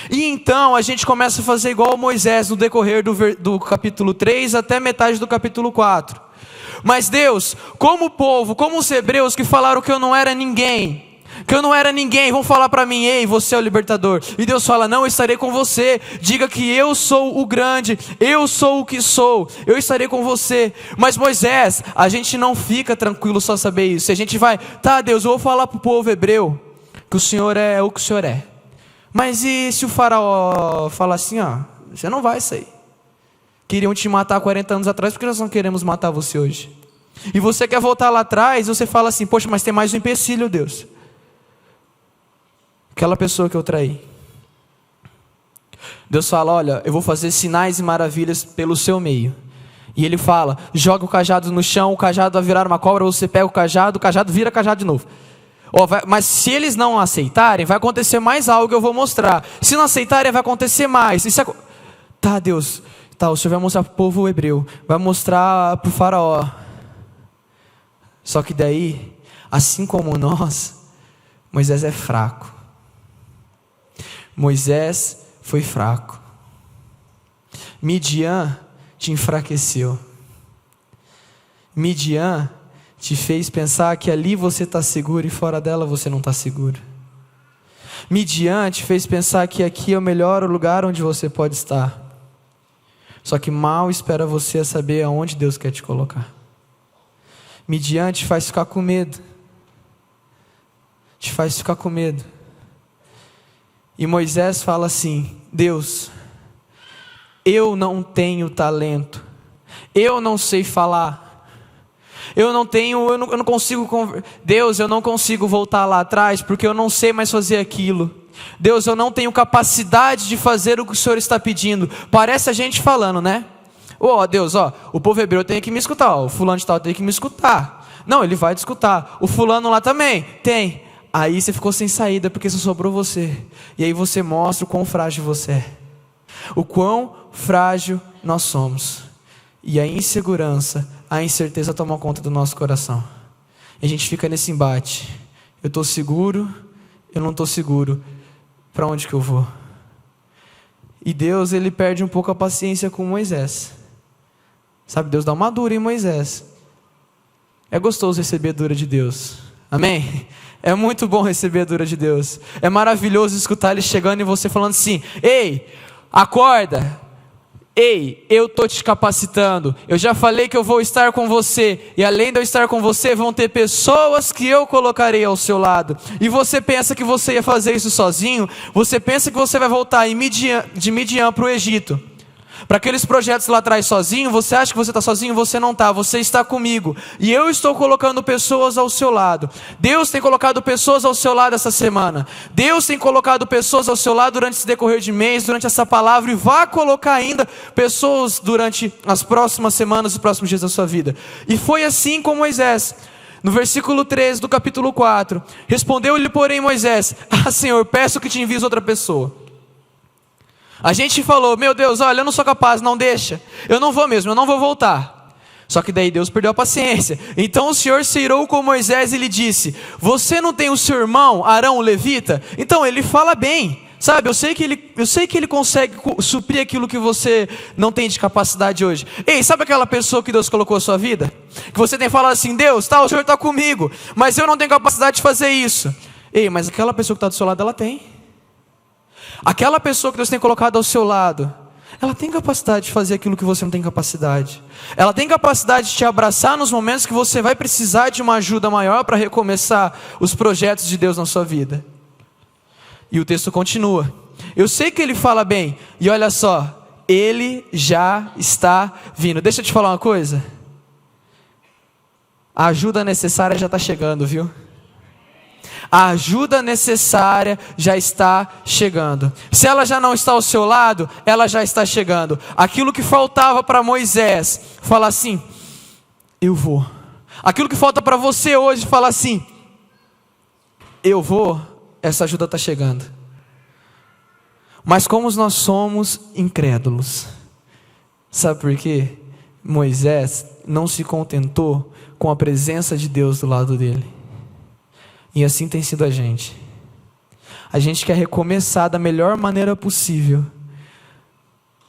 E então a gente começa a fazer igual Moisés no decorrer do capítulo 3 até metade do capítulo 4. Mas Deus, como o povo, como os hebreus que falaram que eu não era ninguém, vão falar para mim, ei, você é o libertador. E Deus fala, não, eu estarei com você. Diga que eu sou o grande, eu sou o que sou, eu estarei com você. Mas Moisés, a gente não fica tranquilo só saber isso. A gente vai, tá Deus, eu vou falar para o povo hebreu que o Senhor é o que o Senhor é. Mas e se o faraó falar assim, ó, você não vai sair. Queriam te matar 40 anos atrás, porque nós não queremos matar você hoje. E você quer voltar lá atrás, você fala assim, poxa, mas tem mais um empecilho, Deus. Aquela pessoa que eu traí. Deus fala, olha, eu vou fazer sinais e maravilhas pelo seu meio. E Ele fala, joga o cajado no chão, o cajado vai virar uma cobra, você pega o cajado vira cajado de novo. Mas se eles não aceitarem, vai acontecer mais algo que eu vou mostrar. Se não aceitarem, vai acontecer mais. Tá, Deus, tá, o Senhor vai mostrar para o povo hebreu, vai mostrar para o faraó. Só que daí, assim como nós, Moisés é fraco. Moisés foi fraco. Midian te enfraqueceu. Midian te fez pensar que ali você está seguro e fora dela você não está seguro. Midian te fez pensar que aqui é o melhor lugar onde você pode estar. Só que mal espera você a saber aonde Deus quer te colocar. Midian te faz ficar com medo. Te faz ficar com medo. E Moisés fala assim, Deus, eu não tenho talento, eu não sei falar, eu não consigo, Deus, eu não consigo voltar lá atrás, porque eu não sei mais fazer aquilo. Deus, eu não tenho capacidade de fazer o que o Senhor está pedindo. Parece a gente falando, né? Deus, o povo hebreu tem que me escutar, o fulano de tal tem que me escutar. Não, ele vai te escutar, o fulano lá também, tem. Aí você ficou sem saída porque só sobrou você. E aí você mostra o quão frágil você é. O quão frágil nós somos. E a insegurança, a incerteza tomam conta do nosso coração. E a gente fica nesse embate. Eu estou seguro, eu não estou seguro. Para onde que eu vou? E Deus, ele perde um pouco a paciência com Moisés. Sabe, Deus dá uma dura em Moisés. É gostoso receber a dura de Deus. Amém? É muito bom receber a dura de Deus. É maravilhoso escutar Ele chegando e você falando assim, ei, acorda. Ei, eu estou te capacitando. Eu já falei que eu vou estar com você. E além de eu estar com você, vão ter pessoas que eu colocarei ao seu lado. E você pensa que você ia fazer isso sozinho? Você pensa que você vai voltar de Midian para o Egito? Para aqueles projetos lá atrás sozinho, você acha que você está sozinho? Você não está, você está comigo. E eu estou colocando pessoas ao seu lado. Deus tem colocado pessoas ao seu lado essa semana. Deus tem colocado pessoas ao seu lado durante esse decorrer de mês, durante essa palavra. E vai colocar ainda pessoas durante as próximas semanas, os próximos dias da sua vida. E foi assim com Moisés. No versículo 13 do capítulo 4. Respondeu-lhe, porém, Moisés, Senhor, peço que te envies outra pessoa. A gente falou, meu Deus, olha, eu não sou capaz, não deixa. Eu não vou mesmo, eu não vou voltar. Só que daí Deus perdeu a paciência. Então o Senhor se irou com Moisés e lhe disse, você não tem o seu irmão, Arão, o levita? Então ele fala bem, sabe, eu sei que ele consegue suprir aquilo que você não tem de capacidade hoje. Ei, sabe aquela pessoa que Deus colocou na sua vida? Que você tem falado assim, Deus, tá, o Senhor está comigo, mas eu não tenho capacidade de fazer isso. Ei, mas aquela pessoa que está do seu lado, ela tem. Aquela pessoa que Deus tem colocado ao seu lado, ela tem capacidade de fazer aquilo que você não tem capacidade. Ela tem capacidade de te abraçar nos momentos que você vai precisar de uma ajuda maior para recomeçar os projetos de Deus na sua vida. E o texto continua. Eu sei que ele fala bem, e olha só, ele já está vindo. Deixa eu te falar uma coisa. A ajuda necessária já está chegando, viu? A ajuda necessária já está chegando. Se ela já não está ao seu lado, ela já está chegando. Aquilo que faltava para Moisés, fala assim: eu vou. Aquilo que falta para você hoje, fala assim: eu vou. Essa ajuda está chegando. Mas como nós somos incrédulos, sabe por quê? Moisés não se contentou com a presença de Deus do lado dele. E assim tem sido a gente. A gente quer recomeçar da melhor maneira possível,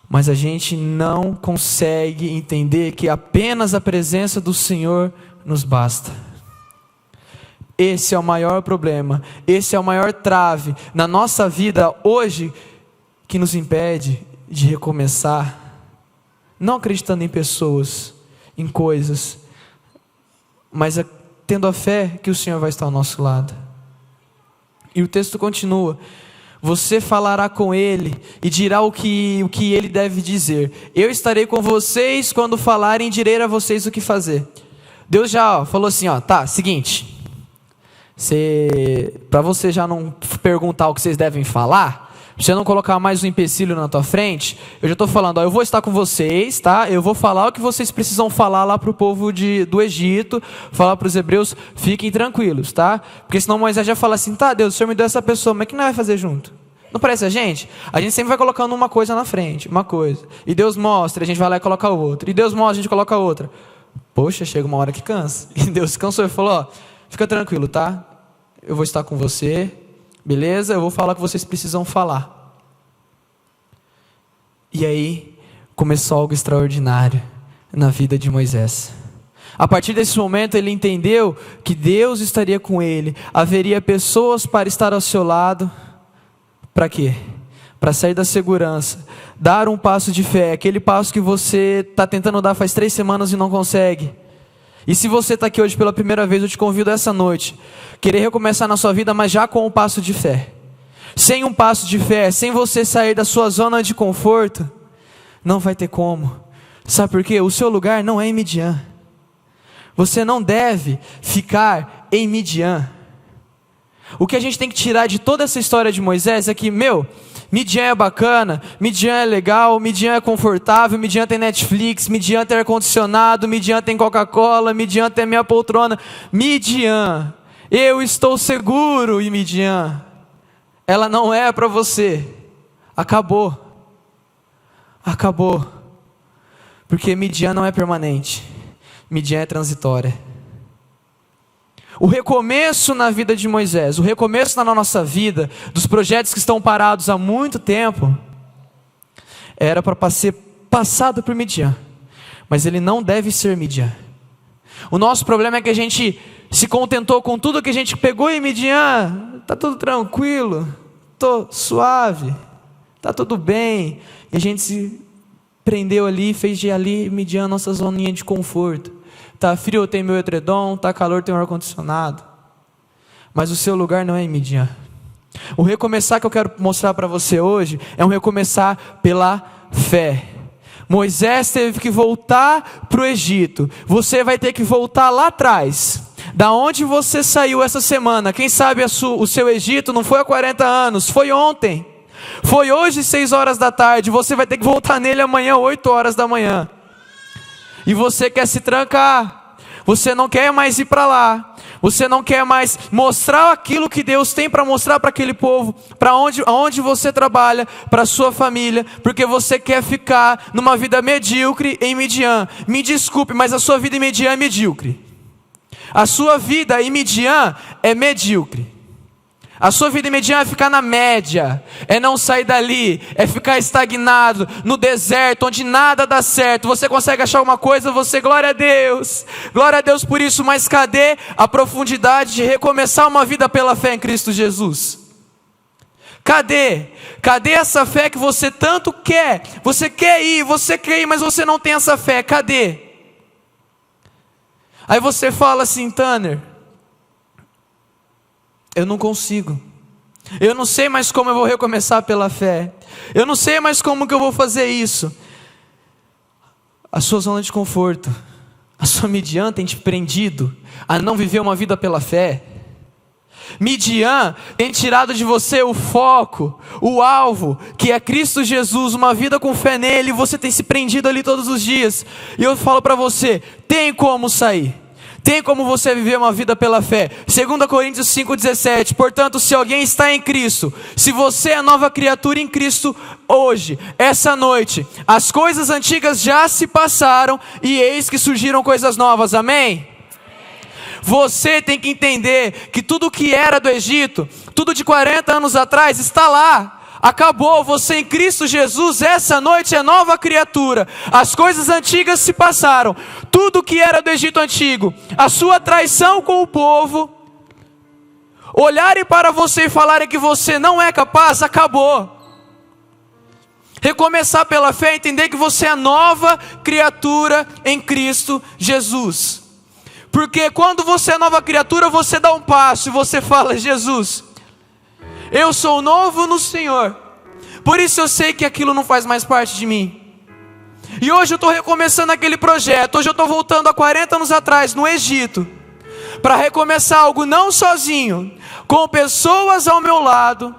mas a gente não consegue entender que apenas a presença do Senhor nos basta. Esse é o maior problema, esse é o maior trave na nossa vida hoje, que nos impede de recomeçar, não acreditando em pessoas, em coisas, mas tendo a fé que o Senhor vai estar ao nosso lado. E o texto continua: você falará com ele e dirá o que ele deve dizer. Eu estarei com vocês quando falarem, direi a vocês o que fazer. Deus já falou assim, tá, seguinte, para você já não perguntar o que vocês devem falar, pra você não colocar mais um empecilho na tua frente, eu já estou falando, eu vou estar com vocês, tá? Eu vou falar o que vocês precisam falar lá para o povo do Egito, falar para os hebreus, fiquem tranquilos, tá? Porque senão Moisés já fala assim, tá, Deus, o Senhor me deu essa pessoa, mas o que nós vamos fazer junto? Não parece a gente? A gente sempre vai colocando uma coisa na frente, uma coisa, e Deus mostra, a gente vai lá e coloca outra, e Deus mostra, a gente coloca outra. Poxa, chega uma hora que cansa, e Deus cansou e falou, fica tranquilo, tá? Eu vou estar com você, beleza? Eu vou falar o que vocês precisam falar. E aí, começou algo extraordinário na vida de Moisés. A partir desse momento, ele entendeu que Deus estaria com ele. Haveria pessoas para estar ao seu lado. Para quê? Para sair da segurança. Dar um passo de fé. Aquele passo que você está tentando dar faz 3 semanas e não consegue. E se você está aqui hoje pela primeira vez, eu te convido essa noite, querer recomeçar na sua vida, mas já com um passo de fé. Sem um passo de fé, sem você sair da sua zona de conforto, não vai ter como. Sabe por quê? O seu lugar não é em Midian. Você não deve ficar em Midian. O que a gente tem que tirar de toda essa história de Moisés é que, Midian é bacana, Midian é legal, Midian é confortável, Midian tem Netflix, Midian tem ar-condicionado, Midian tem Coca-Cola, Midian tem minha poltrona. Midian, eu estou seguro em Midian. Ela não é para você. Acabou. Acabou. Porque Midian não é permanente. Midian é transitória. O recomeço na vida de Moisés, o recomeço na nossa vida, dos projetos que estão parados há muito tempo, era para ser passado por Midian. Mas ele não deve ser Midian. O nosso problema é que a gente se contentou com tudo que a gente pegou em Midian. Está tudo tranquilo, estou suave, está tudo bem. E a gente se prendeu ali, fez de ali Midian nossa zoninha de conforto. Está frio, eu tenho meu edredom, está calor, tenho ar-condicionado. Mas o seu lugar não é em Midian. O recomeçar que eu quero mostrar para você hoje é um recomeçar pela fé. Moisés teve que voltar para o Egito. Você vai ter que voltar lá atrás. Da onde você saiu essa semana? Quem sabe o seu Egito não foi há 40 anos, foi ontem. Foi hoje 6 horas da tarde. Você vai ter que voltar nele amanhã 8 horas da manhã. E você quer se trancar, você não quer mais ir para lá, você não quer mais mostrar aquilo que Deus tem para mostrar para aquele povo, para onde você trabalha, para a sua família, porque você quer ficar numa vida medíocre em Midian. Me desculpe, mas a sua vida em Midian é medíocre. A sua vida em Midian é medíocre. A sua vida em Midian é ficar na média, é não sair dali, é ficar estagnado no deserto, onde nada dá certo. Você consegue achar uma coisa, glória a Deus por isso, mas cadê a profundidade de recomeçar uma vida pela fé em Cristo Jesus? Cadê? Cadê essa fé que você tanto quer? Você quer ir, mas você não tem essa fé. Cadê? Aí você fala assim, Tanner, eu não consigo. Eu não sei mais como eu vou recomeçar pela fé. Eu não sei mais como que eu vou fazer isso. A sua zona de conforto, a sua Midian tem te prendido a não viver uma vida pela fé. Midian tem tirado de você o foco, o alvo, que é Cristo Jesus, uma vida com fé nele, e você tem se prendido ali todos os dias. E eu falo para você, tem como sair. Tem como você viver uma vida pela fé. 2 Coríntios 5,17. Portanto, se alguém está em Cristo, se você é nova criatura em Cristo hoje, essa noite, as coisas antigas já se passaram e eis que surgiram coisas novas. Amém? Você tem que entender que tudo que era do Egito, tudo de 40 anos atrás, está lá. Acabou, você em Cristo Jesus, essa noite é nova criatura. As coisas antigas se passaram. Tudo que era do Egito antigo, a sua traição com o povo, olharem para você e falarem que você não é capaz, acabou. Recomeçar pela fé é entender que você é nova criatura em Cristo Jesus. Porque quando você é nova criatura, você dá um passo e você fala, Jesus, eu sou novo no Senhor, por isso eu sei que aquilo não faz mais parte de mim. E hoje eu estou recomeçando aquele projeto, hoje eu estou voltando a 40 anos atrás, no Egito, para recomeçar algo não sozinho, com pessoas ao meu lado,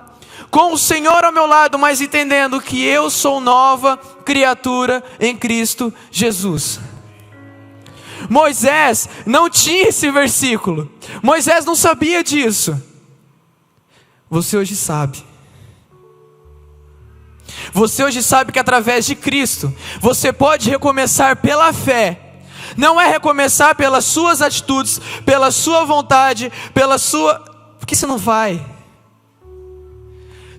com o Senhor ao meu lado, mas entendendo que eu sou nova criatura em Cristo Jesus. Moisés não tinha esse versículo, Moisés não sabia disso. Você hoje sabe. Você hoje sabe que através de Cristo, você pode recomeçar pela fé. Não é recomeçar pelas suas atitudes, pela sua vontade, porque você não vai.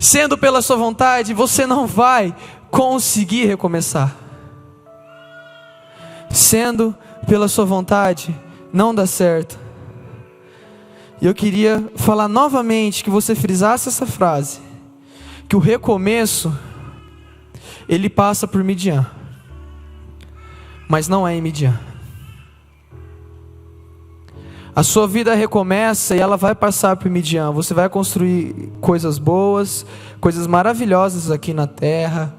Sendo pela sua vontade, você não vai conseguir recomeçar. Sendo pela sua vontade, não dá certo. E eu queria falar novamente, que você frisasse essa frase, que o recomeço, ele passa por Midian, mas não é em Midian. A sua vida recomeça e ela vai passar por Midian. Você vai construir coisas boas, coisas maravilhosas aqui na terra.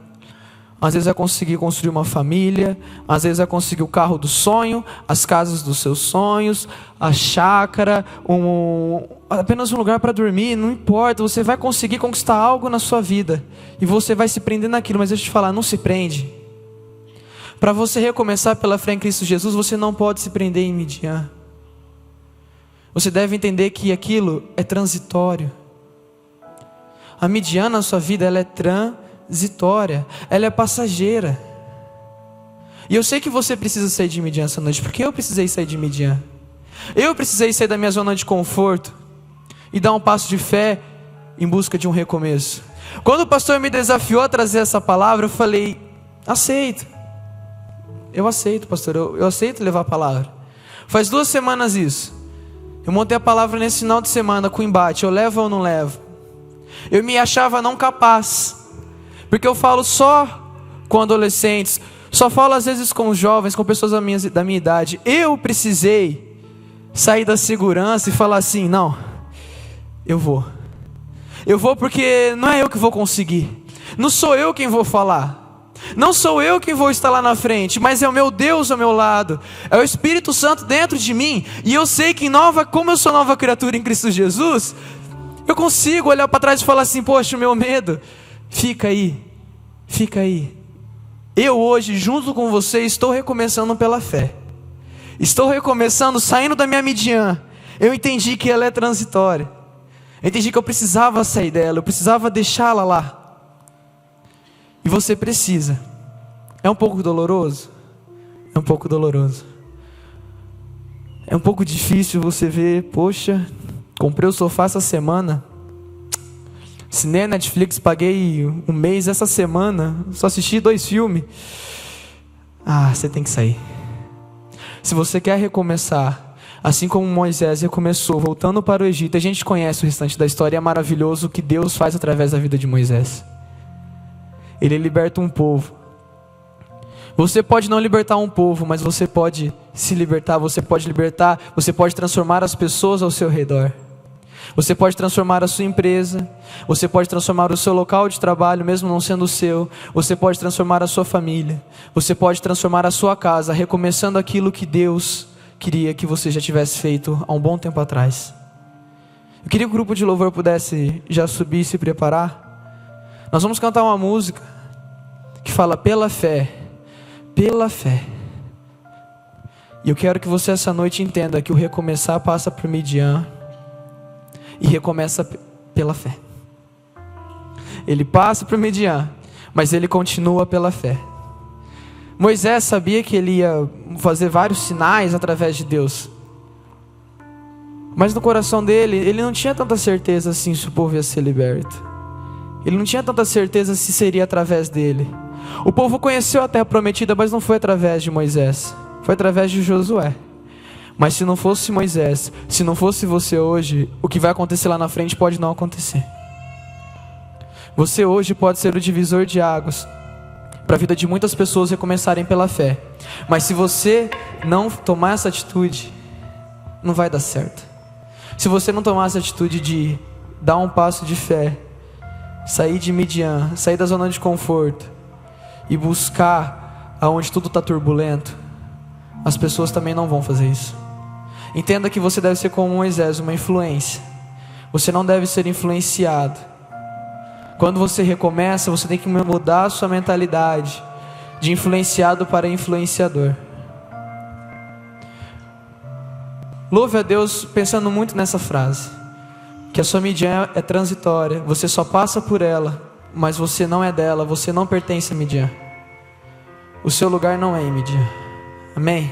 Às vezes vai conseguir construir uma família, às vezes vai conseguir o carro do sonho, as casas dos seus sonhos, a chácara, apenas um lugar para dormir, não importa, você vai conseguir conquistar algo na sua vida, e você vai se prender naquilo, mas deixa eu te falar, não se prende. Para você recomeçar pela fé em Cristo Jesus, você não pode se prender em Midian. Você deve entender que aquilo é transitório. A Midian na sua vida, ela é transitória, ela é passageira. E eu sei que você precisa sair de Midian essa noite, porque eu precisei sair de Midian. Eu precisei sair da minha zona de conforto e dar um passo de fé em busca de um recomeço. Quando o pastor me desafiou a trazer essa palavra, eu falei, aceito. Eu aceito, pastor, eu aceito levar a palavra. Faz 2 semanas isso. Eu montei a palavra nesse final de semana com embate, eu levo ou não levo? Eu me achava não capaz, porque eu falo só com adolescentes, só falo às vezes com jovens, com pessoas da minha idade. Eu precisei sair da segurança e falar assim, não, eu vou porque não é eu que vou conseguir, não sou eu quem vou falar, não sou eu quem vou estar lá na frente, mas é o meu Deus ao meu lado, é o Espírito Santo dentro de mim, e eu sei que como eu sou nova criatura em Cristo Jesus, eu consigo olhar para trás e falar assim, poxa, o meu medo, fica aí. Eu hoje, junto com você, estou recomeçando pela fé. Estou recomeçando, saindo da minha Midian. Eu entendi que ela é transitória. Eu entendi que eu precisava sair dela, eu precisava deixá-la lá. E você precisa. É um pouco doloroso? É um pouco doloroso. É um pouco difícil você ver, poxa, comprei o sofá essa semana, assinei a Netflix, paguei um mês essa semana, só assisti 2 filmes. Você tem que sair. Se você quer recomeçar, Assim como Moisés recomeçou voltando para o Egito, a gente conhece o restante da história, é maravilhoso o que Deus faz através da vida de Moisés. Ele liberta um povo. Você pode não libertar um povo, mas você pode se libertar, você pode transformar as pessoas ao seu redor. Você pode transformar a sua empresa, você pode transformar o seu local de trabalho, mesmo não sendo o seu. Você pode transformar a sua família, você pode transformar a sua casa, recomeçando aquilo que Deus queria que você já tivesse feito há um bom tempo atrás. Eu queria que o grupo de louvor pudesse já subir e se preparar. Nós vamos cantar uma música que fala pela fé, pela fé. E eu quero que você essa noite entenda que o recomeçar passa por Midian e recomeça pela fé. Ele passa por Midian, mas ele continua pela fé. Moisés sabia que ele ia fazer vários sinais através de Deus, mas no coração dele, ele não tinha tanta certeza assim se o povo ia ser liberto. Ele não tinha tanta certeza se seria através dele. O povo conheceu a terra prometida, mas não foi através de Moisés, foi através de Josué. Mas se não fosse Moisés, se não fosse você hoje, o que vai acontecer lá na frente pode não acontecer. Você hoje pode ser o divisor de águas para a vida de muitas pessoas recomeçarem pela fé. Mas se você não tomar essa atitude, não vai dar certo. Se você não tomar essa atitude de dar um passo de fé, sair de Midian, sair da zona de conforto e buscar aonde tudo está turbulento, as pessoas também não vão fazer isso. Entenda que você deve ser como Moisés, uma influência. Você não deve ser influenciado. Quando você recomeça, você tem que mudar a sua mentalidade de influenciado para influenciador. Louve a Deus pensando muito nessa frase, que a sua Midian é transitória, você só passa por ela, mas você não é dela, você não pertence a Midian. O seu lugar não é em Midian. Amém?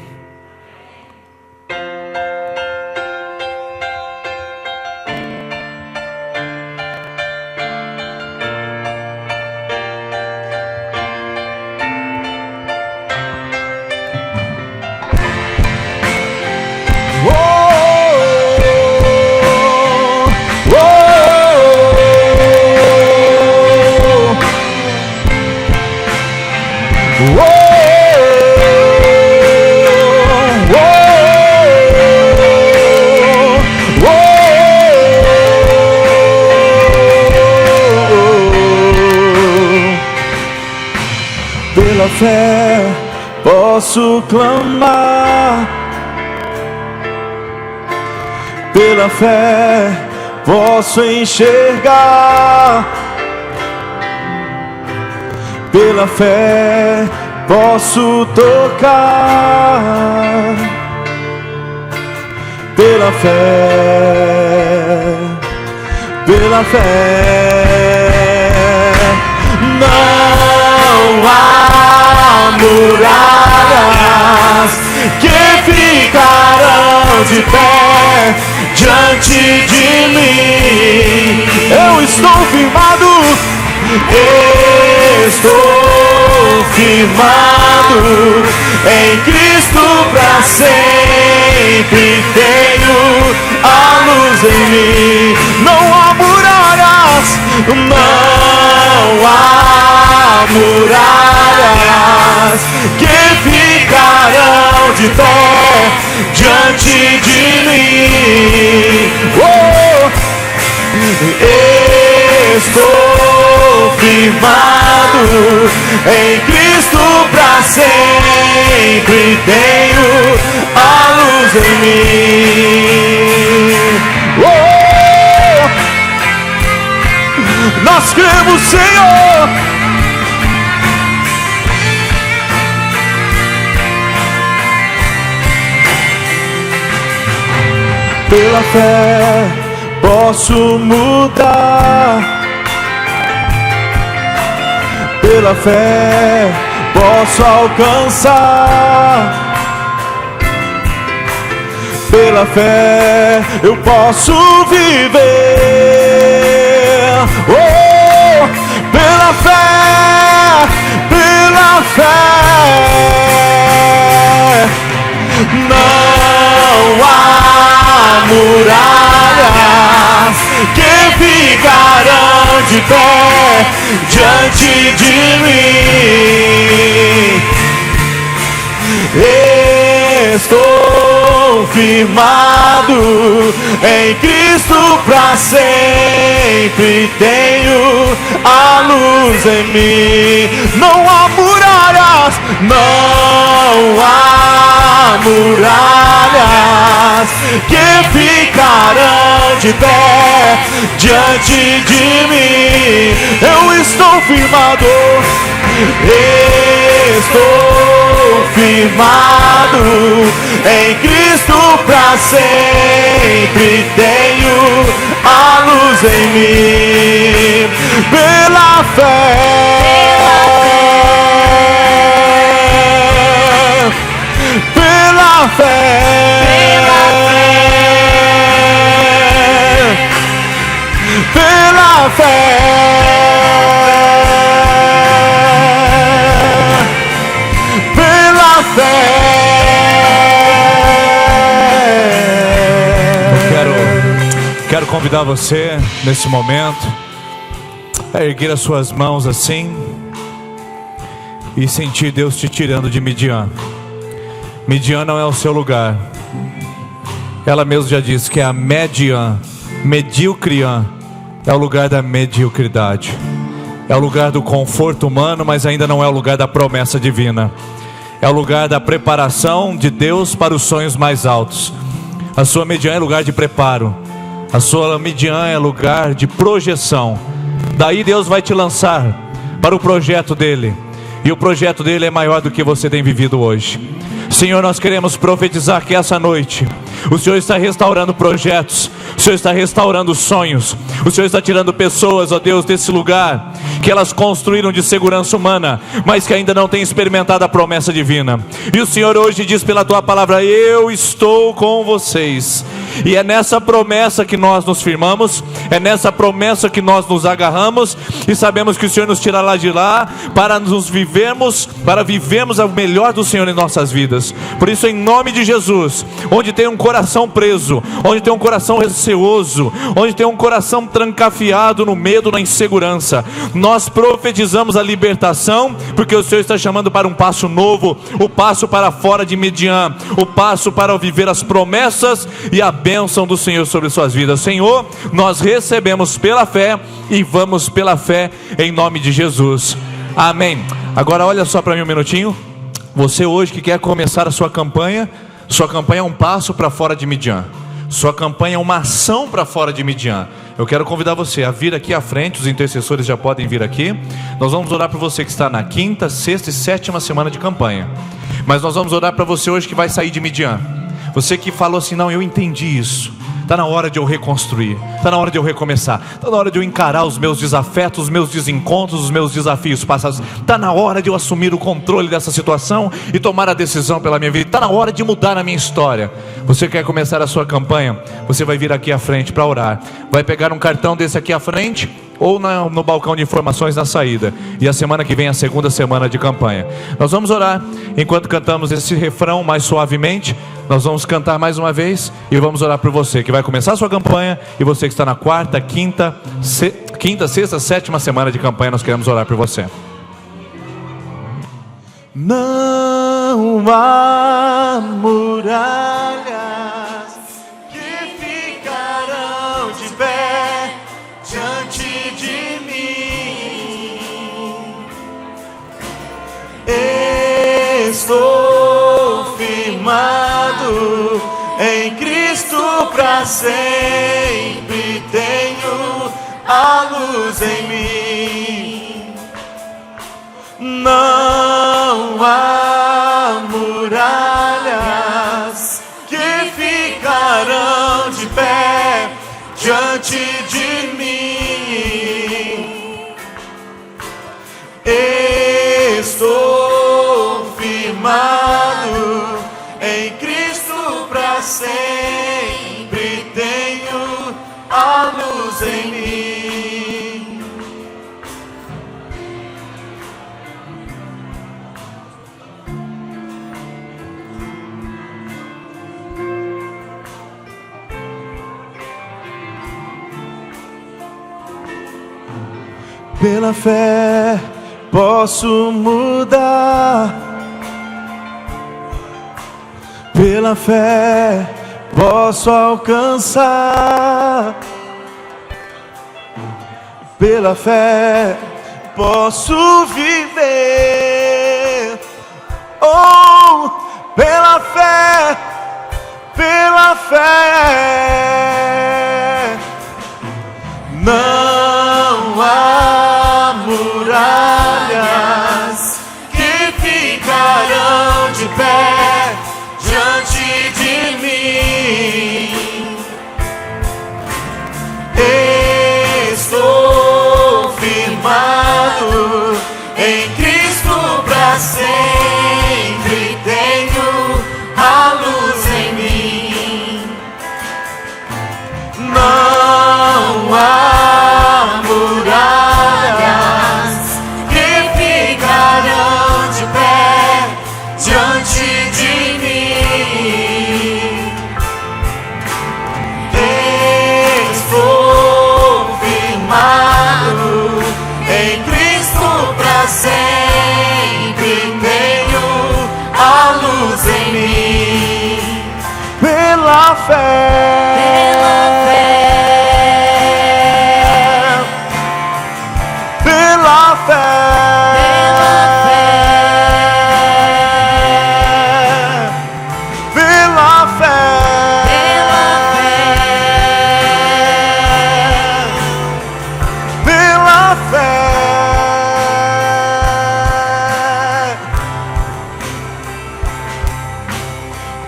Pela fé posso clamar, pela fé posso enxergar, pela fé posso tocar, pela fé, pela fé. Não há muralhas que ficarão de pé diante de mim. Eu estou firmado, em Cristo pra sempre. Tenho a luz em mim. Não há muralhas, não há muralhas que ficarão de pé diante de mim. Estou firmado em Cristo pra sempre. Tenho a luz em mim. Nós cremos, Senhor. Pela fé posso mudar, pela fé posso alcançar, pela fé eu posso viver. Pela fé, pela fé, não há muralhas que ficarão de pé diante de mim. Estou firmado em Cristo pra sempre, tenho a luz em mim. Não há muralhas, não há muralhas que ficarão de pé diante de mim. Eu estou firmado, estou firmado em Cristo pra sempre, tenho a luz em mim. Pela fé, pela fé, pela fé, pela fé. Quero convidar você nesse momento a erguer as suas mãos assim e sentir Deus te tirando de Midian. Midian não é o seu lugar. Ela mesma já disse que é a Median, Medíocrian, é o lugar da mediocridade. É o lugar do conforto humano, mas ainda não é o lugar da promessa divina. É o lugar da preparação de Deus para os sonhos mais altos. A sua Midian é lugar de preparo. A sua Midian é lugar de projeção. Daí Deus vai te lançar para o projeto dele. E o projeto dele é maior do que você tem vivido hoje. Senhor, nós queremos profetizar que essa noite o Senhor está restaurando projetos, o Senhor está restaurando sonhos, o Senhor está tirando pessoas, ó Deus, desse lugar que elas construíram de segurança humana, mas que ainda não têm experimentado a promessa divina. E o Senhor hoje diz pela tua palavra: eu estou com vocês. E é nessa promessa que nós nos firmamos, é nessa promessa que nós nos agarramos, e sabemos que o Senhor nos tirará de lá para vivermos o melhor do Senhor em nossas vidas. Por isso, em nome de Jesus, onde tem um coração preso, onde tem um coração receoso, onde tem um coração trancafiado no medo, na insegurança, nós profetizamos a libertação, porque o Senhor está chamando para um passo novo, o passo para fora de Midian, o passo para viver as promessas e a bênção do Senhor sobre suas vidas. Senhor, nós recebemos pela fé e vamos pela fé em nome de Jesus. Amém. Agora olha só para mim um minutinho. Você hoje que quer começar a sua campanha é um passo para fora de Midian. Sua campanha é uma ação para fora de Midian. Eu quero convidar você a vir aqui à frente. Os intercessores já podem vir aqui. Nós vamos orar por você que está na 5ª, 6ª e 7ª semana de campanha. Mas nós vamos orar para você hoje que vai sair de Midian. Você que falou assim: não, eu entendi isso, está na hora de eu reconstruir, está na hora de eu recomeçar, está na hora de eu encarar os meus desafetos, os meus desencontros, os meus desafios passados, está na hora de eu assumir o controle dessa situação e tomar a decisão pela minha vida, está na hora de mudar a minha história. Você quer começar a sua campanha? Você vai vir aqui à frente para orar, vai pegar um cartão desse aqui à frente, ou no balcão de informações na saída. E a semana que vem é a 2ª semana de campanha. Nós vamos orar enquanto cantamos esse refrão mais suavemente. Nós vamos cantar mais uma vez e vamos orar por você que vai começar a sua campanha, e você que está na 4ª, 5ª, 6ª, 7ª semana de campanha. Nós queremos orar por você. Não há muralhas que ficarão de pé diante de mim. Estou firmado em Cristo pra sempre, tenho a luz em mim. Não há muralhas que ficarão de pé diante de mim. Estou firmado em Cristo pra sempre, tenho a luz em mim. Pela fé posso mudar. Pela fé posso alcançar. Pela fé posso viver. Oh, pela fé, pela fé. Não há muralhas que ficarão de pé diante de mim. Estou firmado em Cristo pra sempre. Tenho a luz em mim. Não há muralhas que ficarão de pé diante de mim. Estou firmado em Cristo pra sempre. Tenho a luz em mim. Pela fé.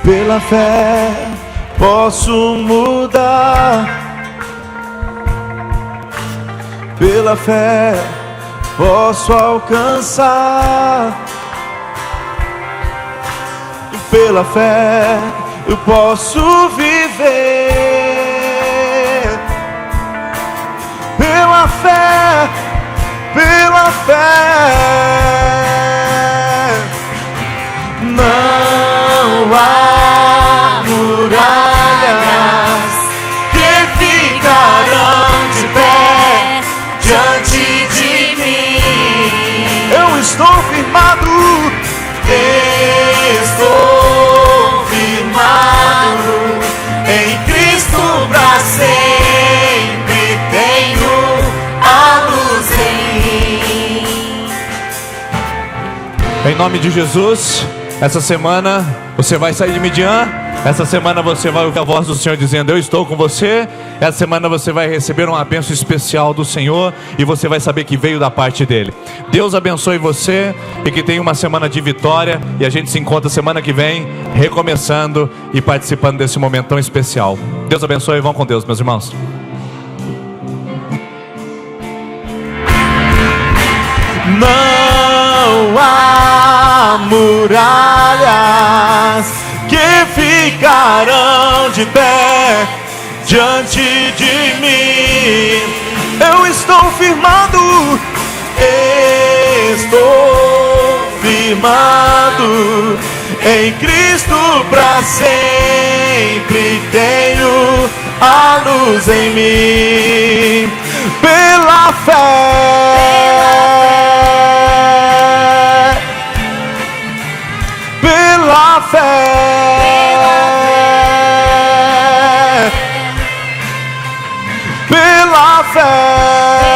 Pela fé posso mudar. Pela fé posso alcançar. Pela fé eu posso viver. Pela fé, pela fé. Não há muralhas que ficarão de pé diante de mim. Eu estou firmado. Estou firmado em Cristo pra sempre. Tenho a luz em mim. Em nome de Jesus, essa semana você vai sair de Midian. Essa semana você vai ouvir a voz do Senhor dizendo: eu estou com você. Essa semana você vai receber uma bênção especial do Senhor e você vai saber que veio da parte dele. Deus abençoe você e que tenha uma semana de vitória. E a gente se encontra semana que vem, recomeçando e participando desse momento tão especial. Deus abençoe e vão com Deus, meus irmãos. Não há muralhas que ficarão de pé diante de mim. Eu estou firmado. Estou firmado em Cristo pra sempre. Tenho a luz em mim. Pela fé, pela fé, pela fé.